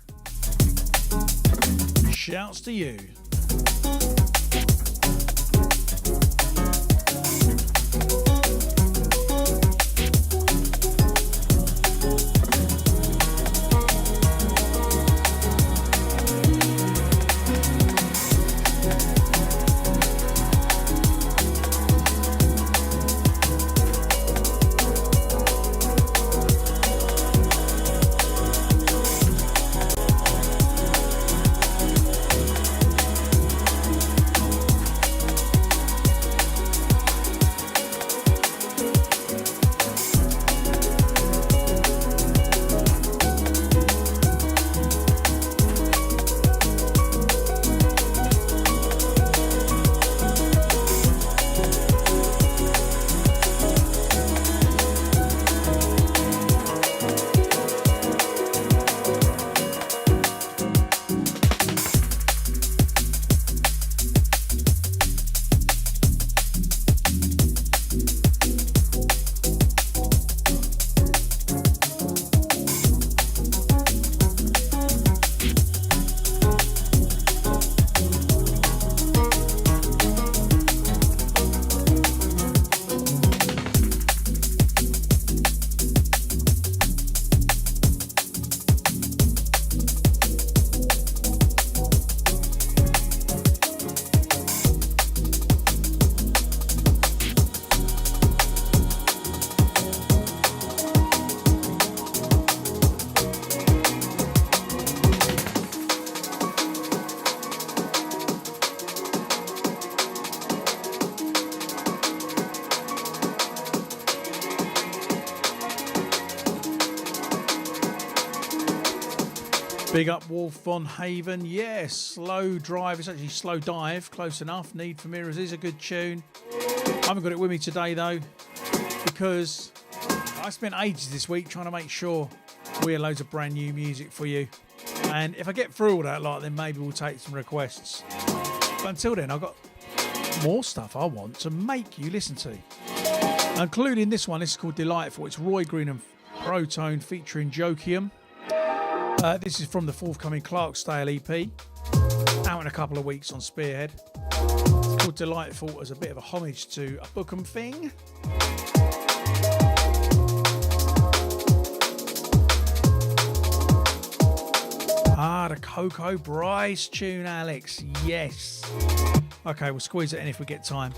Speaker 1: shouts to you. Big up Wolf von Haven. Yeah, Slow Drive. It's actually Slow Dive. Close enough. Need for Mirrors is a good tune. I haven't got it with me today though, because I spent ages this week trying to make sure we had loads of brand new music for you. And if I get through all that, then maybe we'll take some requests. But until then, I've got more stuff I want to make you listen to, including this one. This is called Delightful. It's Roy Green and Protone featuring Jokium. This is from the forthcoming Clarksdale EP, out in a couple of weeks on Spearhead. It's called Delightful as a bit of a homage to a Bookham thing. The Coco Bryce tune, Alex. Yes. Okay, we'll squeeze it in if we get time.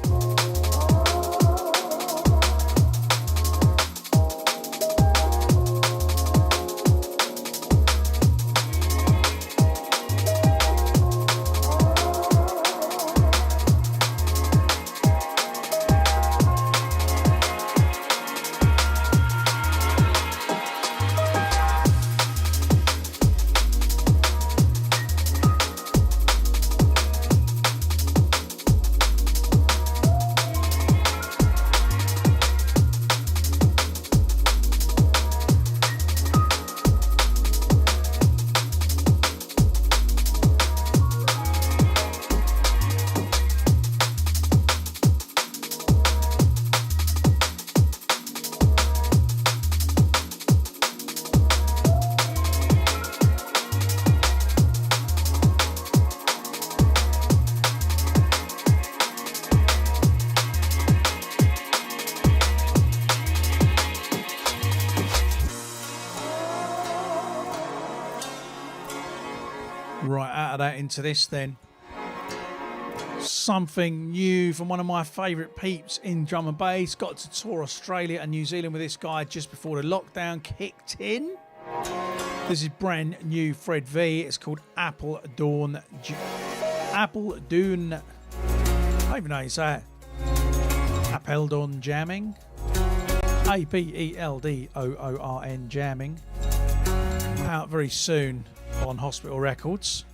Speaker 1: Into this then, something new from one of my favourite peeps in drum and bass. Got to tour Australia and New Zealand with this guy just before the lockdown kicked in. This is brand new Fred V. It's called Apple Dawn. Apple Dawn. I don't even know how you say it. Apeldoorn Jamming. Apeldoorn Jamming. Out very soon on Hospital Records.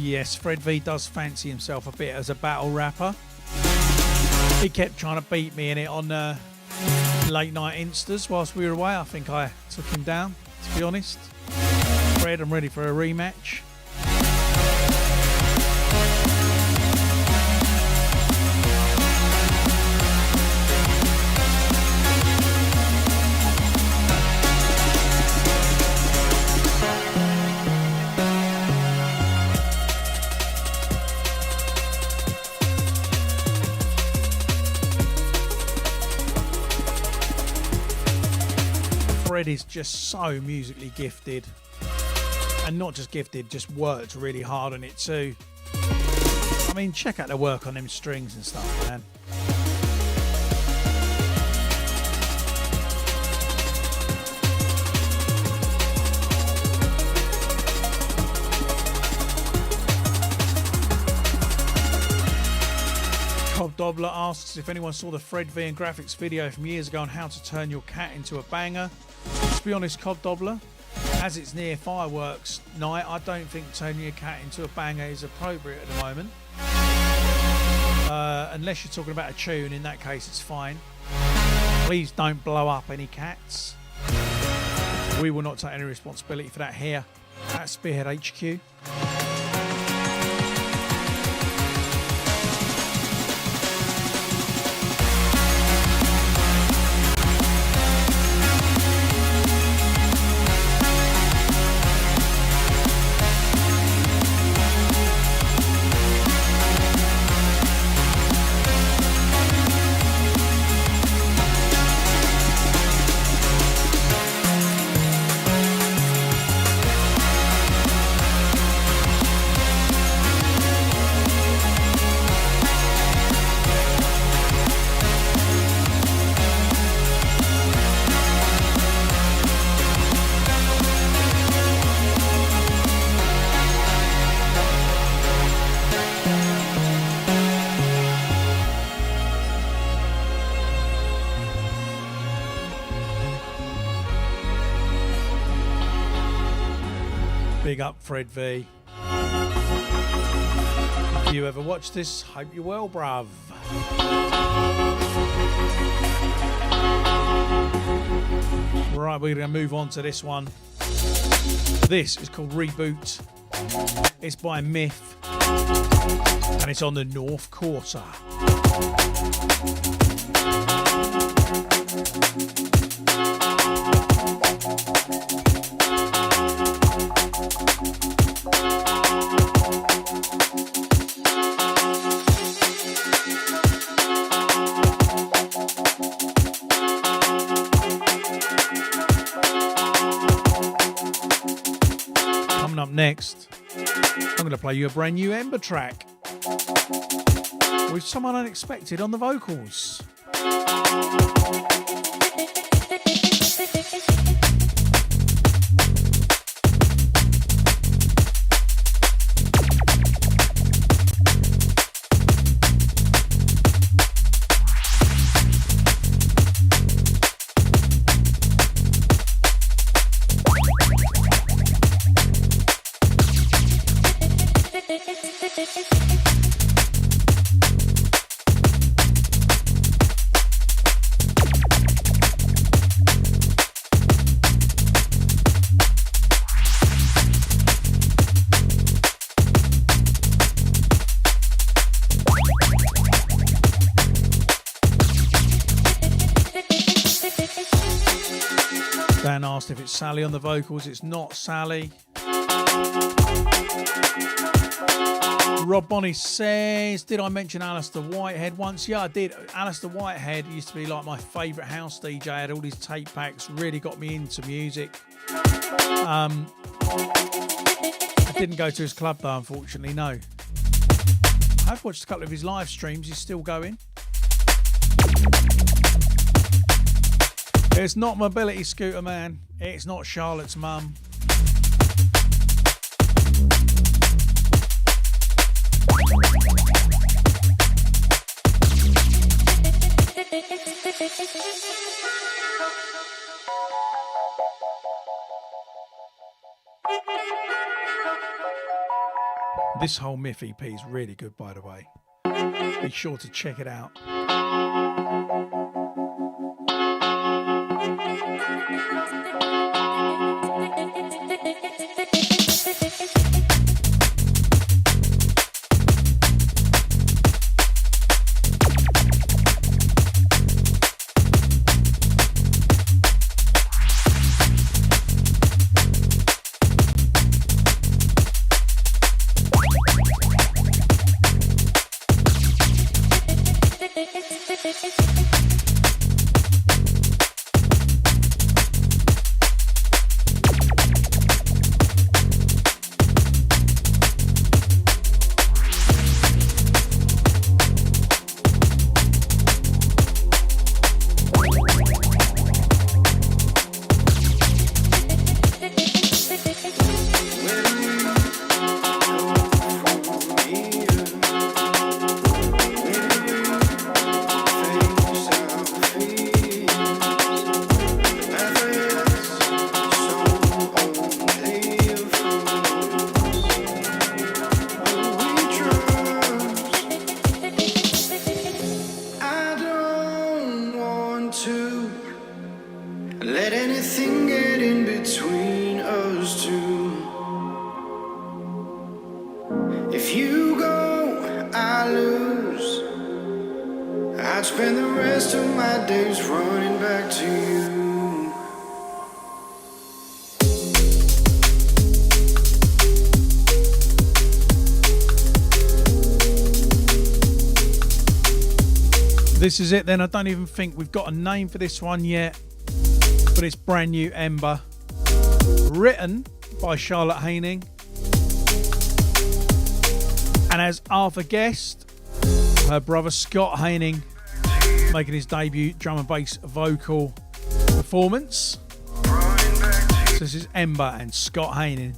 Speaker 1: Yes, Fred V does fancy himself a bit as a battle rapper. He kept trying to beat me in it on late night Instas whilst we were away. I think I took him down, to be honest. Fred, I'm ready for a rematch. Fred is just so musically gifted, and not just gifted, just worked really hard on it too. I mean, check out the work on them strings and stuff, man. Cobb Dobler asks if anyone saw the Fred V and Graphics video from years ago on how to turn your cat into a banger. To be honest, Cobb Dobler, as it's near fireworks night, I don't think turning your cat into a banger is appropriate at the moment. Unless you're talking about a tune, in that case it's fine. Please don't blow up any cats. We will not take any responsibility for that here at Spearhead HQ. Big up Fred V. If you ever watch this, hope you're well, bruv. Right, we're going to move on to this one. This is called Reboot. It's by Myth. And it's on the North Quarter. Coming up next, I'm going to play you a brand new Ember track with someone unexpected on the vocals. Dan asked if it's Sally on the vocals. It's not Sally. Rob Bonney says, did I mention Alistair Whitehead once? Yeah, I did. Alistair Whitehead used to be like my favourite house DJ. I had all his tape packs, really got me into music. I didn't go to his club though, unfortunately, no. I've watched a couple of his live streams. He's still going. It's not Mobility Scooter Man. It's not Charlotte's mum. This whole Myth EP is really good, by the way. Be sure to check it out. This is it then. I don't even think we've got a name for this one yet, but it's brand new Ember, written by Charlotte Haining, and as Arthur guessed, her brother Scott Haining making his debut drum and bass vocal performance. So this is Ember and Scott Haining.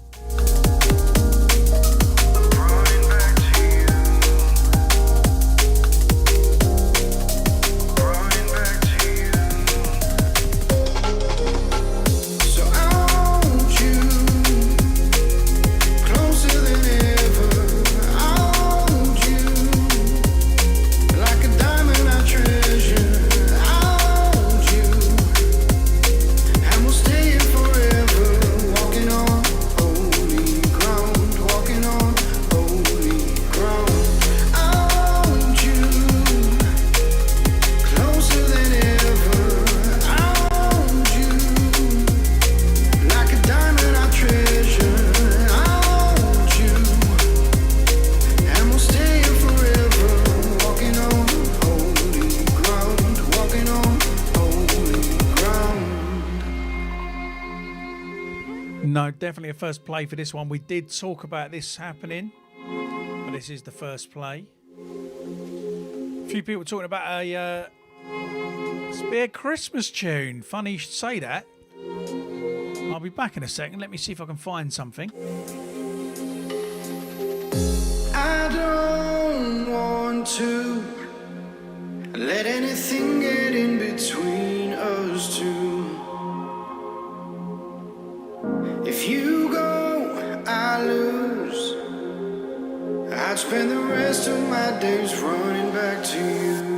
Speaker 1: definitely a first play for this one. We did talk about this happening, but this is the first play. A few people talking about a Spear Christmas tune. Funny you should say that. I'll be back in a second. Let me see if I can find something.
Speaker 3: I don't want to let anything get in between us two. If you go, I lose. I'd spend the rest of my days running back to you.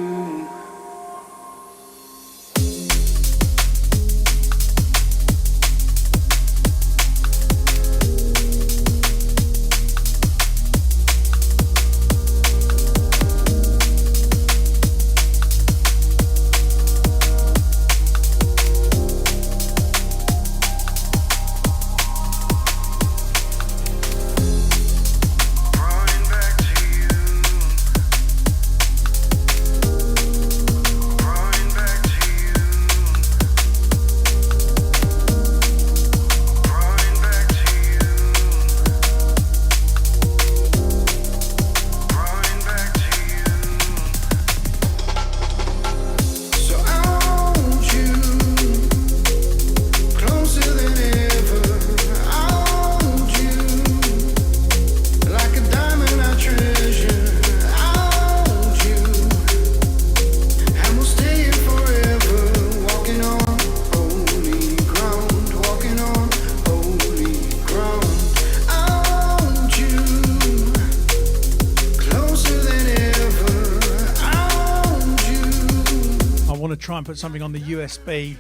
Speaker 1: Try and put something on the USB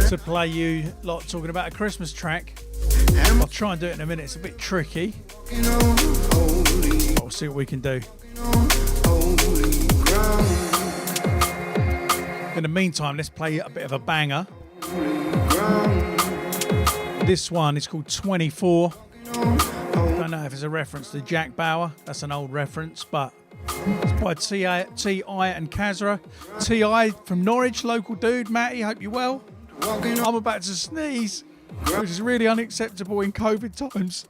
Speaker 1: to play you lot talking about a Christmas track. I'll try and do it in a minute. It's a bit tricky, but we'll see what we can do. In the meantime, let's play a bit of a banger. This one is called 24. Don't know if it's a reference to Jack Bauer. That's an old reference, but it's by T.I. and Kazra. T.I. from Norwich, local dude. Matty, hope you're well. I'm about to sneeze, which is really unacceptable in COVID times.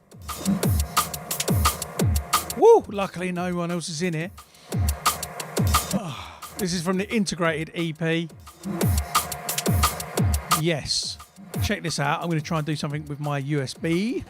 Speaker 1: Woo! Luckily no one else is in here. Oh, this is from the Integrated EP. Yes. Check this out. I'm going to try and do something with my USB.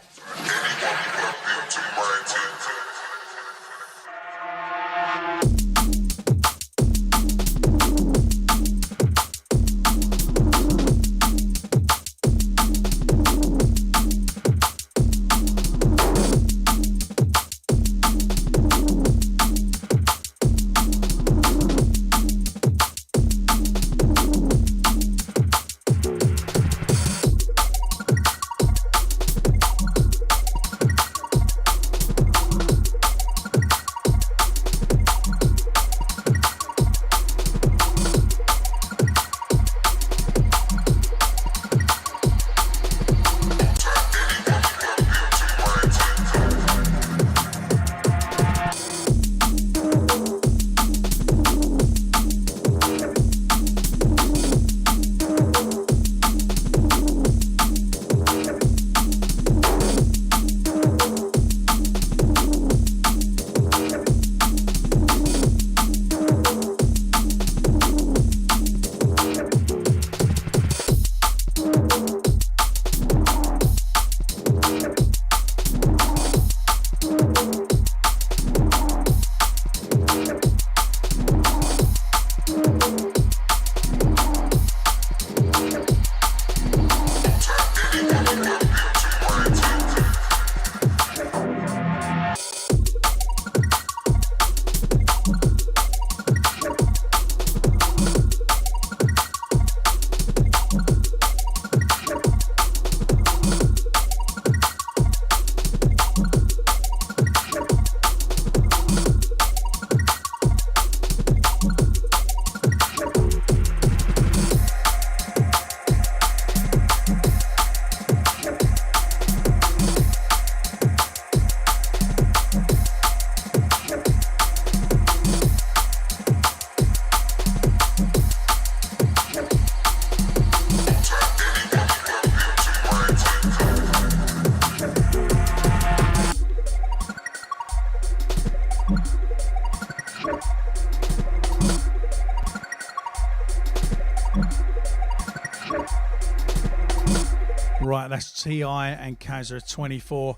Speaker 1: right, that's T.I. and Kazza 24.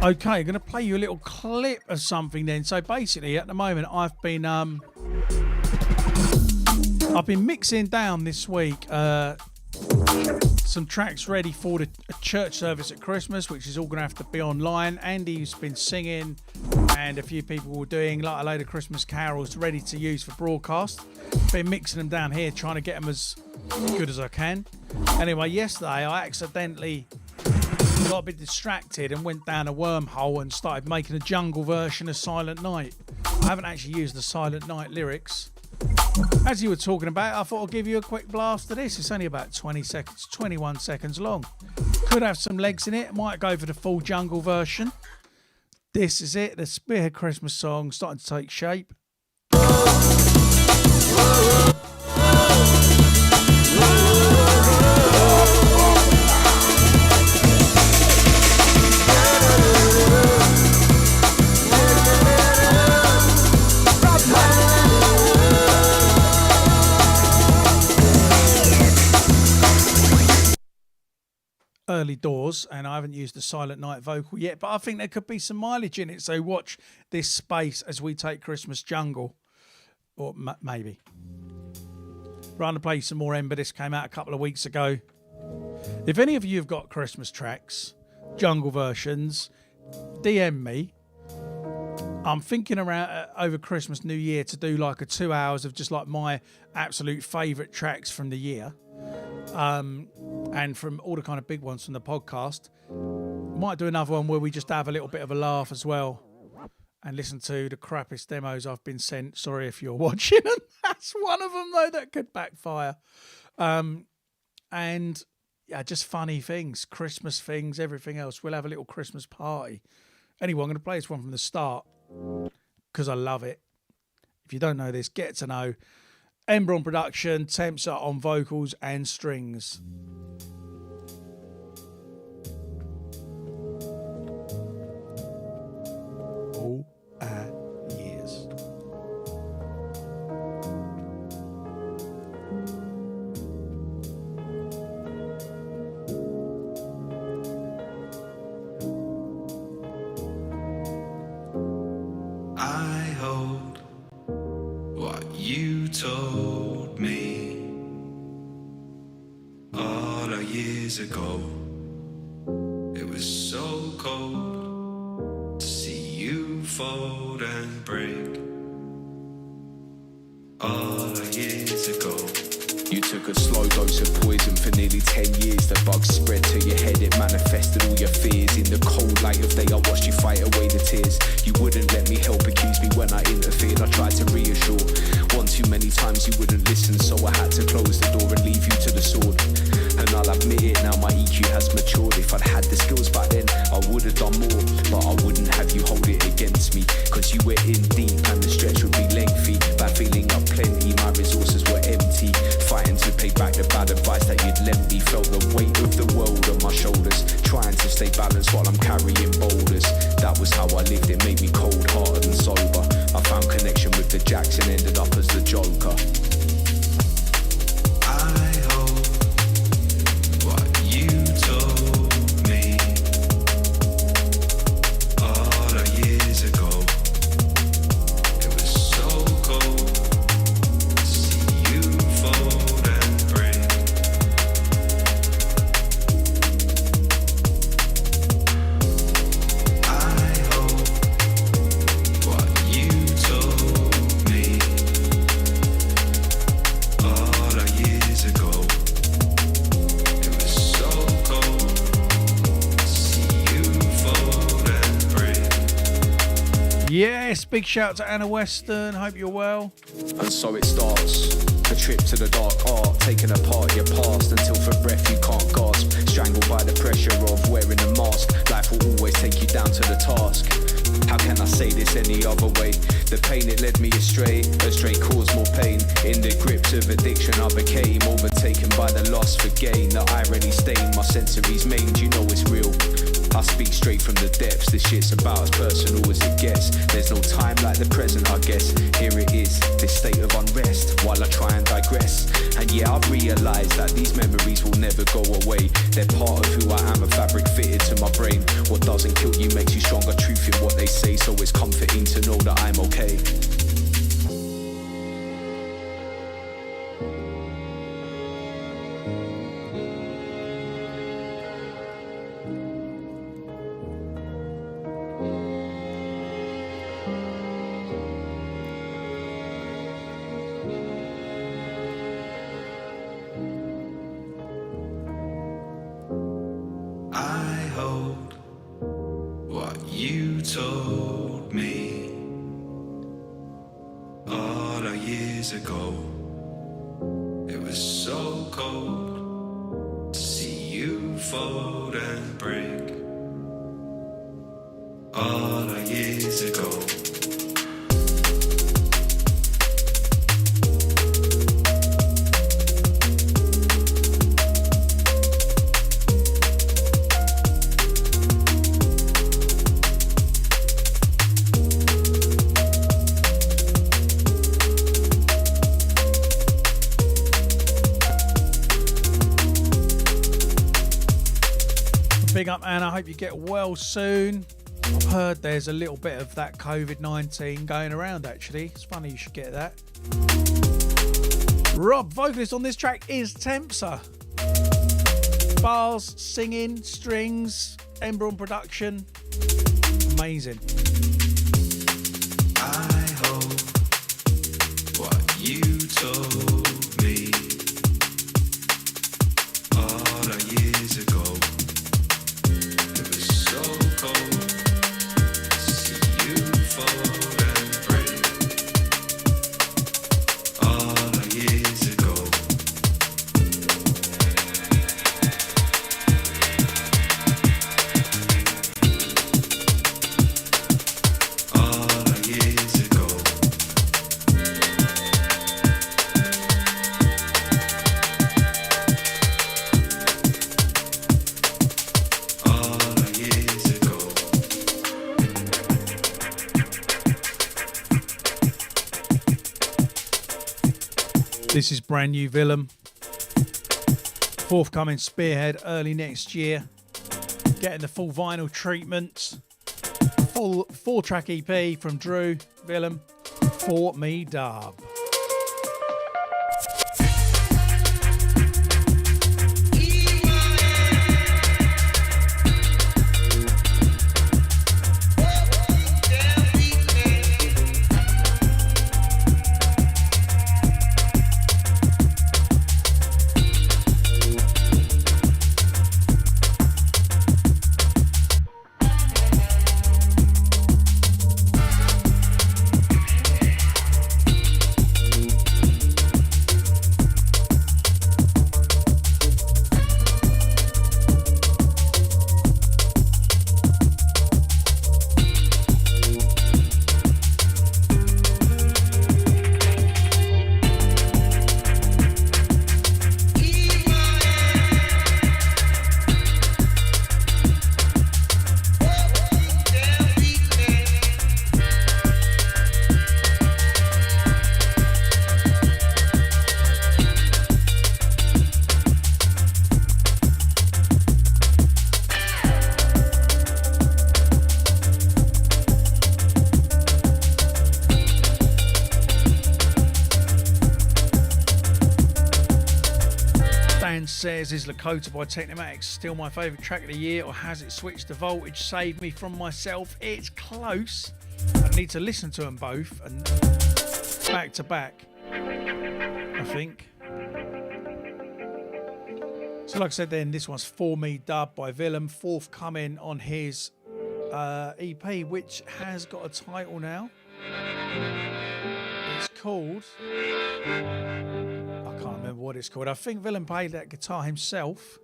Speaker 1: Okay, I'm going to play you a little clip of something then. So basically, at the moment, I've been mixing down this week some tracks ready for a church service at Christmas, which is all going to have to be online. Andy's been singing, and a few people were doing like a load of Christmas carols ready to use for broadcast. Been mixing them down here, trying to get them as good as I can. Anyway, yesterday I accidentally got a bit distracted and went down a wormhole and started making a jungle version of Silent Night. I haven't actually used the Silent Night lyrics. As you were talking about, I thought I'd give you a quick blast of this. It's only about 20 seconds, 21 seconds long. Could have some legs in it. Might go for the full jungle version. This is it, the Spearhead Christmas song starting to take shape. Early doors, and I haven't used the Silent Night vocal yet, but I think there could be some mileage in it, so watch this space as we take Christmas jungle, or maybe. Right, I'm going to play you some more Ember. This came out a couple of weeks ago. If any of you have got Christmas tracks, jungle versions, DM me. I'm thinking around over Christmas, New Year, to do like a 2 hours of just like my absolute favourite tracks from the year. And from all the kind of big ones from the podcast. Might do another one where we just have a little bit of a laugh as well and listen to the crappiest demos I've been sent. Sorry if you're watching them. That's one of them though that could backfire. And yeah, just funny things, Christmas things, everything else. We'll have a little Christmas party. Anyway, I'm going to play this one from the start because I love it. If you don't know this, get to know. Ember on production, Temps are on vocals and strings. Oh, years.
Speaker 3: I hold what you told me all our years ago. It was so cold to see you fold and break all our years ago.
Speaker 7: You took a slow dose of poison for nearly 10 years. The bugs spread to your head, it manifested all your fears. In the cold light of day, I watched you fight away the tears. You wouldn't let me help accuse me when I interfered. I tried to reassure. One too many times you wouldn't listen, so I had to close the door and leave you to the sword. And I'll admit it, now my EQ has matured. If I'd had the skills back then, I would have done more. But I wouldn't have you hold it against me, cause you were in deep and the stretch would be lengthy. Bad feeling up plenty, my resources were empty. Fighting to pay back the bad advice that you'd lent me. Felt the weight of the world on my shoulders, trying to stay balanced while I'm carrying boulders. That was how I lived, it made me cold-hearted and sober. I found connection with the Jacks and ended up as the Joker.
Speaker 3: I hold what you told me all our years ago. It was so cold to see you fold and break. I hold what you told me all our years ago. It was so cold to see you fold and break.
Speaker 1: Yes, big shout to Anna Weston. Hope you're well.
Speaker 7: And so it starts, a trip to the dark art, taking apart your past until for breath you can't gasp. Strangled by the pressure of wearing a mask, life will always take you down to the task. How can I say this any other way? The pain, it led me astray caused more pain. In the grips of addiction I became overtaken by the loss for gain. The irony stained my sensories maimed, you know it's real. I speak straight from the depths, this shit's about as personal as it gets. There's no time like the present, I guess. Here it is, this state of unrest, while I try and digress. And yeah, I've realised that these memories will never go away. They're part of who I am, a fabric fitted to my brain. What doesn't kill you makes you stronger, truth in what they say. So it's comforting to know that I'm okay.
Speaker 1: Big up, Anna. I hope you get well soon. I've heard there's a little bit of that COVID-19 going around, actually. It's funny you should get that. Rob, vocalist on this track is Tempsa. Bars, singing, strings, Ember on production. Amazing.
Speaker 3: I hope what you told me all the years ago. It was so cold to see you fold and break all the years ago. All the years ago. All the years ago.
Speaker 1: This is brand new Willem. Forthcoming Spearhead early next year. Getting the full vinyl treatment. Full 4-track EP from Drew Willem. For Me Dub. Says, is Lakota by Technomatics still my favourite track of the year, or has it switched to Voltage? Save me from myself. It's close. I need to listen to them both and back to back, I think. So like I said then, this one's For Me Dub by Willem, forthcoming on his EP, which has got a title now. It's called... I can't remember what it's called. I think Willem played that guitar himself.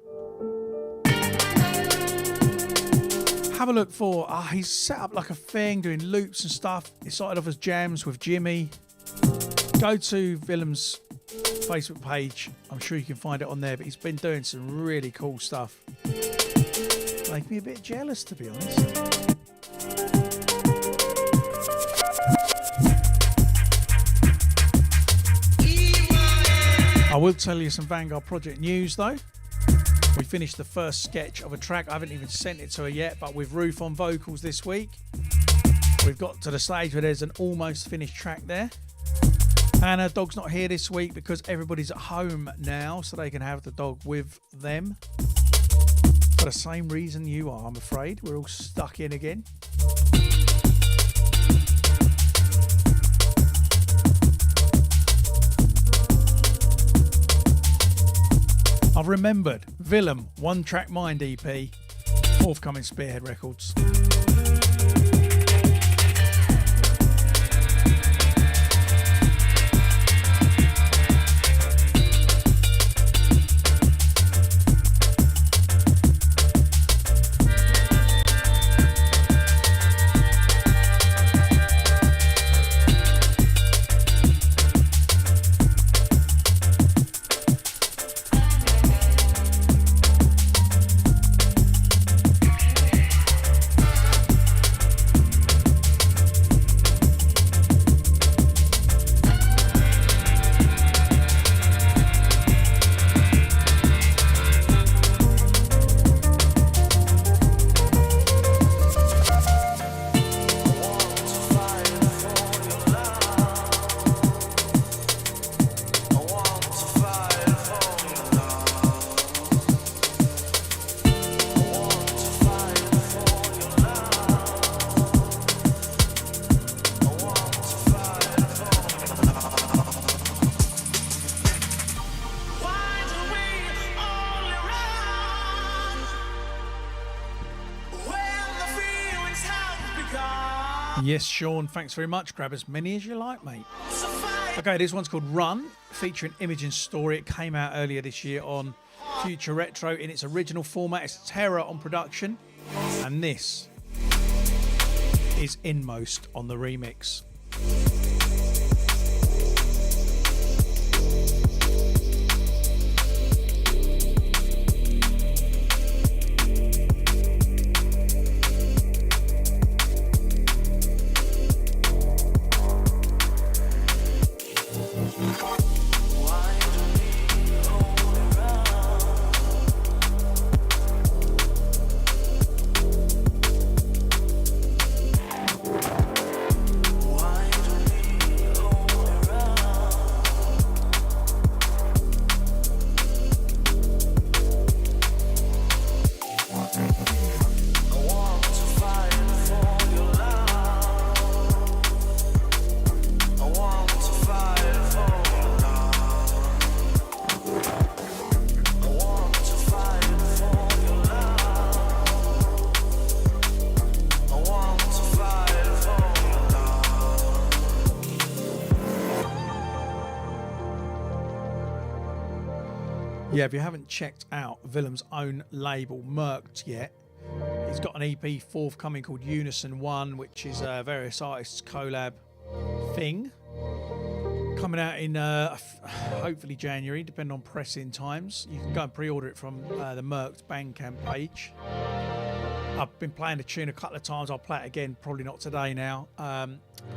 Speaker 1: Have a look for... he's set up like a thing, doing loops and stuff. It started off as jams with Jimmy. Go to Willem's Facebook page. I'm sure you can find it on there, but he's been doing some really cool stuff. Make me a bit jealous, to be honest. I will tell you some Vanguard Project news though. We finished the first sketch of a track. I haven't even sent it to her yet, but with Ruth on vocals this week. We've got to the stage where there's an almost finished track there. And her dog's not here this week because everybody's at home now, so they can have the dog with them. For the same reason you are, I'm afraid. We're all stuck in again. I've remembered Willem, One Track Mind EP, forthcoming Spearhead Records. Yes, Sean, thanks very much. Grab as many as you like, mate. Okay, this one's called Run, featuring Imogen Story. It came out earlier this year on Future Retro in its original format. It's Terror on production. And this is Inmost on the remix. Yeah, if you haven't checked out Willem's own label, Merked, yet, he's got an EP forthcoming called Unison 1, which is a various artists collab thing. Coming out in hopefully January, depending on pressing times. You can go and pre-order it from the Merked Bandcamp page. I've been playing the tune a couple of times. I'll play it again, probably not today now.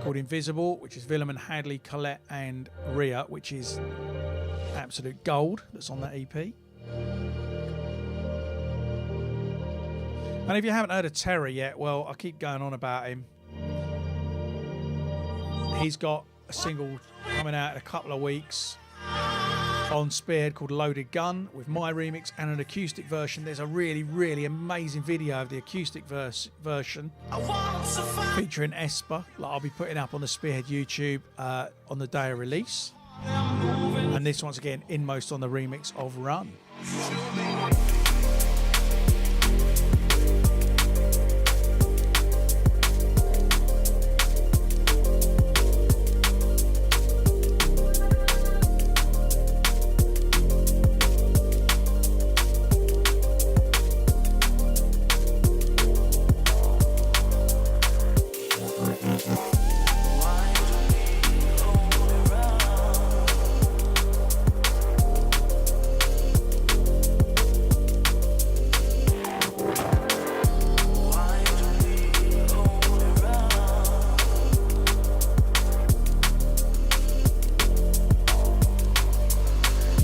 Speaker 1: Called Invisible, which is Willem and Hadley, Colette and Rhea, which is absolute gold that's on that EP. And if you haven't heard of Terror yet, well, I keep going on about him. He's got a single coming out in a couple of weeks on Spearhead called Loaded Gun with my remix and an acoustic version. There's a really, really amazing video of the acoustic version featuring Esper that I'll be putting up on the Spearhead YouTube on the day of release. And this once again, Inmost on the remix of Run.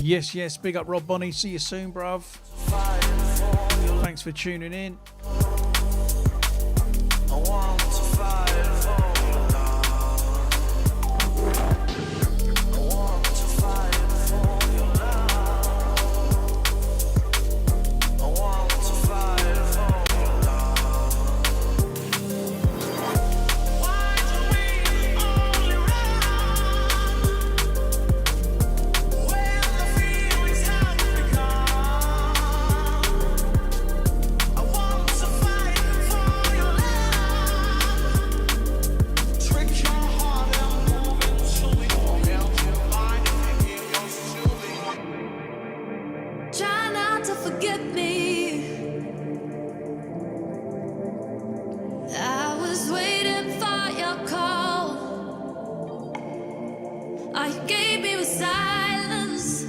Speaker 1: Yes, yes. Big up Rob Bonnie. See you soon, bruv. Thanks for tuning in.
Speaker 2: Try not to forget me. I was waiting for your call. All you gave me was silence.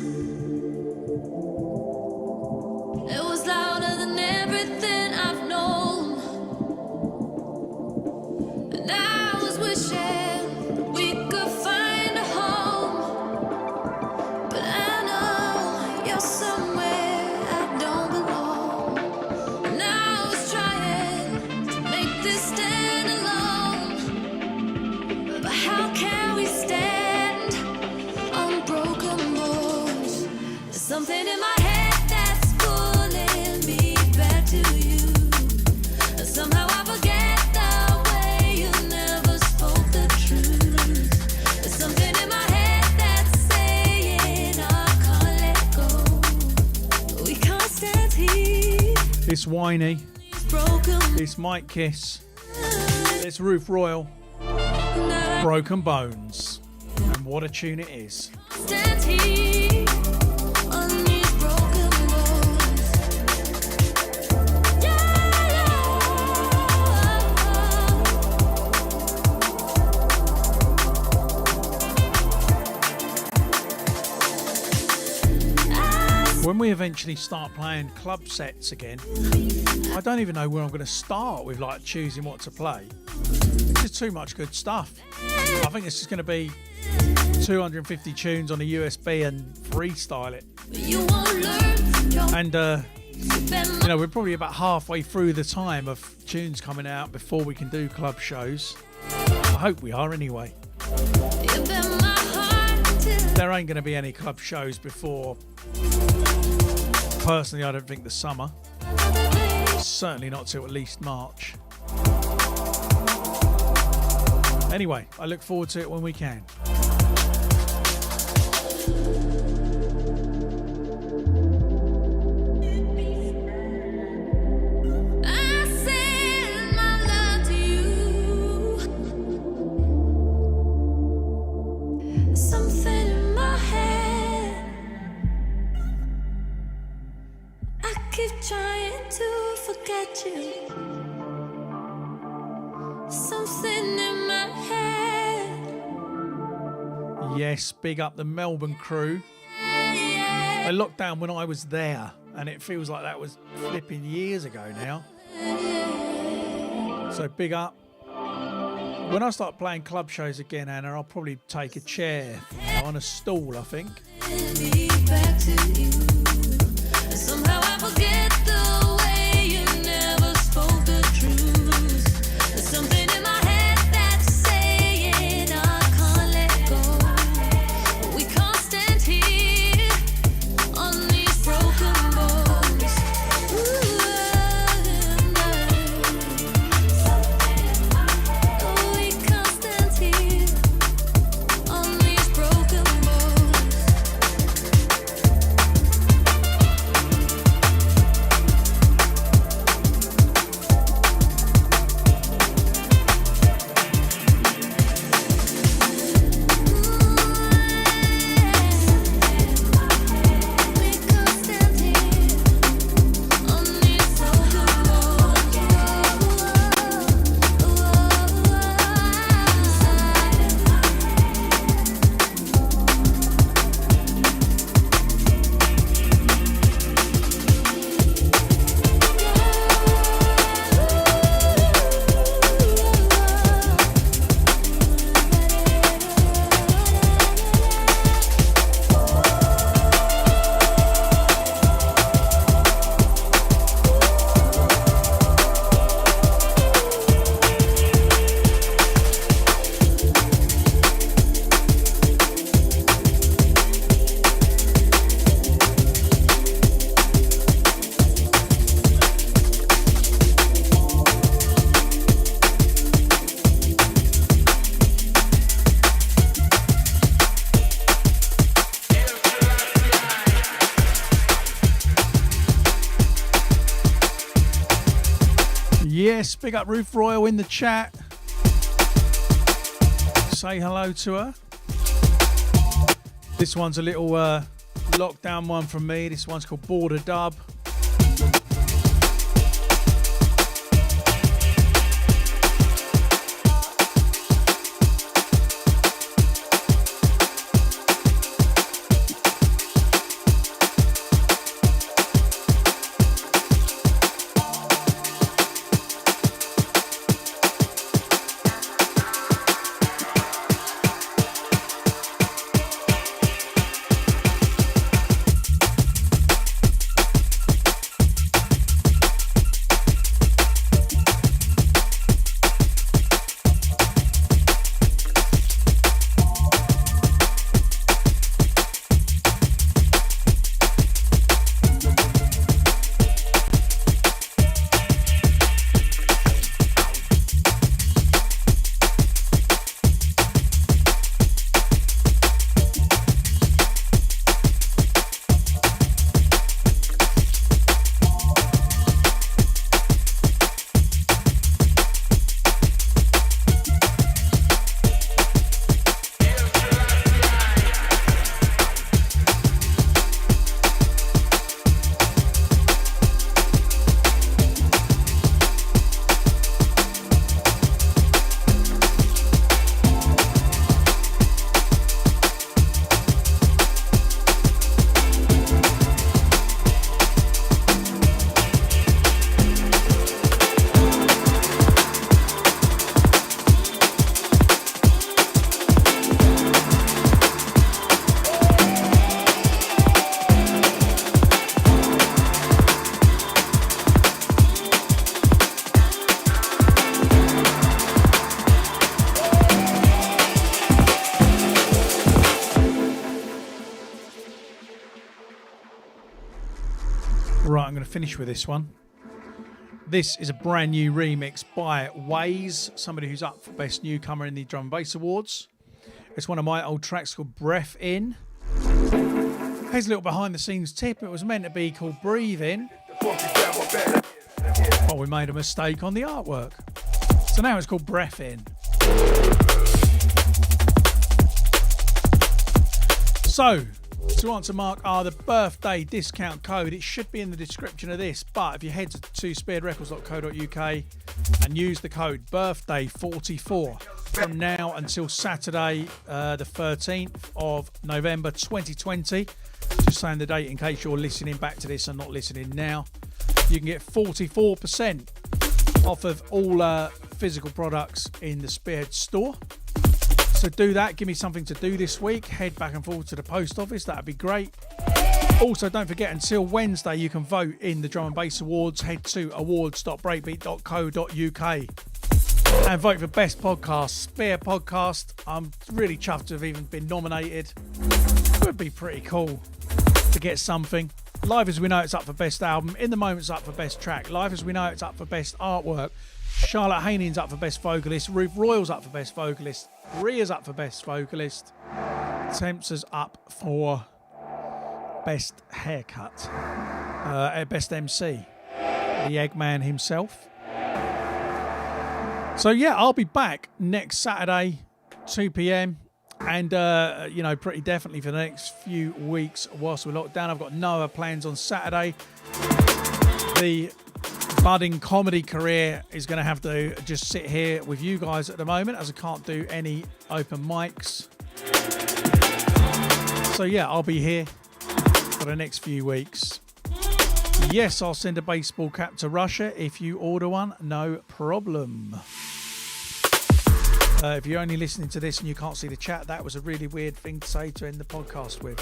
Speaker 2: It was louder than everything I've known. And I was wishing we could find a home. But I know you're somewhere I don't belong. And I was trying to make this stand alone. But how can we stand on broken bones? There's something in my head that's pulling me back to you. And somehow I forget the way you never spoke the truth. There's something in my head that's saying I can't let go. We can't stand here.
Speaker 1: It's Whiny.
Speaker 2: These broken
Speaker 1: It's Mike Kiss. It's Ruth Royal. Broken Bones. And what a tune it is.
Speaker 2: stand here on these broken bones. Yeah, yeah.
Speaker 1: When we eventually start playing club sets again, I don't even know where I'm going to start with like choosing what to play. There's too much good stuff. I think this is going to be 250 tunes on a USB and freestyle it.
Speaker 2: You won't learn your
Speaker 1: And you know, we're probably about halfway through the time of tunes coming out before we can do club shows. I hope we are anyway.
Speaker 2: you've been my heart till
Speaker 1: There ain't going to be any club shows before, personally, I don't think the summer. Certainly not till at least March. Anyway, I look forward to it when we can.
Speaker 2: I send my love to you. Something in my head. I keep trying to forget you. Something in my head.
Speaker 1: Yes, big up the Melbourne crew. They locked down when I was there, and it feels like that was flipping years ago now. So big up. When I start playing club shows again, Anna, I'll probably take a chair on a stool, I think.
Speaker 2: Me back to you. Somehow I forget the way you never spoke the truth. There's something in my head that's saying I can't let go. We can't stand here on these broken bones. We can't stand here on these broken bones.
Speaker 1: Big up Ruth Royal in the chat. Say hello to her. This one's a little lockdown one from me. This one's called Border Dub. Right, I'm going to finish with this one. This is a brand new remix by Waze, somebody who's up for Best Newcomer in the Drum and Bass Awards. It's one of my old tracks called Breath In. Here's a little behind the scenes tip. It was meant to be called Breathe In, but we made a mistake on the artwork. So now it's called Breath In. So, to answer Mark R, the birthday discount code, it should be in the description of this, but if you head to spearheadrecords.co.uk and use the code birthday44 from now until Saturday the 13th of November 2020, just saying the date in case you're listening back to this and not listening now, you can get 44% off of all physical products in the Spearhead store. So do that, give me something to do this week. Head back and forth to the post office, that'd be great. Also, don't forget, until Wednesday, you can vote in the Drum and Bass Awards. Head to awards.breakbeat.co.uk and vote for Best Podcast, Spear Podcast. I'm really chuffed to have even been nominated. It would be pretty cool to get something. Live As We Know, it's up for Best Album. In the Moment, it's up for Best Track. Live As We Know, it's up for Best Artwork. Charlotte Haining's up for Best Vocalist. Ruth Royal's up for Best Vocalist. Ria's up for Best Vocalist. Temps is up for Best Haircut. Best MC. The Eggman himself. So yeah, I'll be back next Saturday, 2 p.m. And, pretty definitely for the next few weeks whilst we're locked down. I've got no other plans on Saturday. The budding comedy career is going to have to just sit here with you guys at the moment, as I can't do any open mics. So yeah, I'll be here for the next few weeks. Yes, I'll send a baseball cap to Russia if you order one, no problem. If you're only listening to this and you can't see the chat, that was a really weird thing to say to end the podcast with.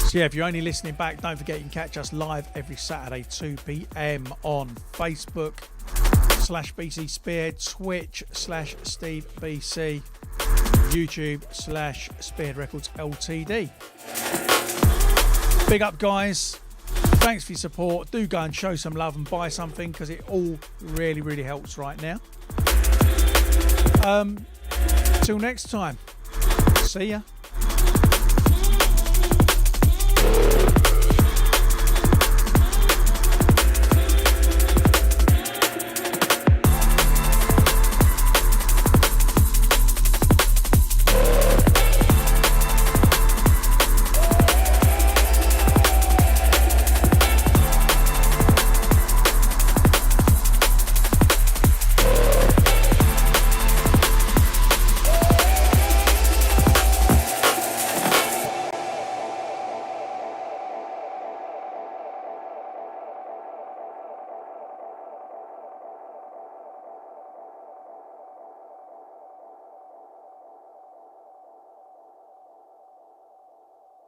Speaker 1: So yeah, if you're only listening back, don't forget you can catch us live every Saturday, 2 p.m. on Facebook /BCee Spearhead, Twitch /Steve BCee, YouTube /Spearhead Records Ltd. Big up, guys. Thanks for your support. Do go and show some love and buy something, because it all really, really helps right now. Till next time. See ya.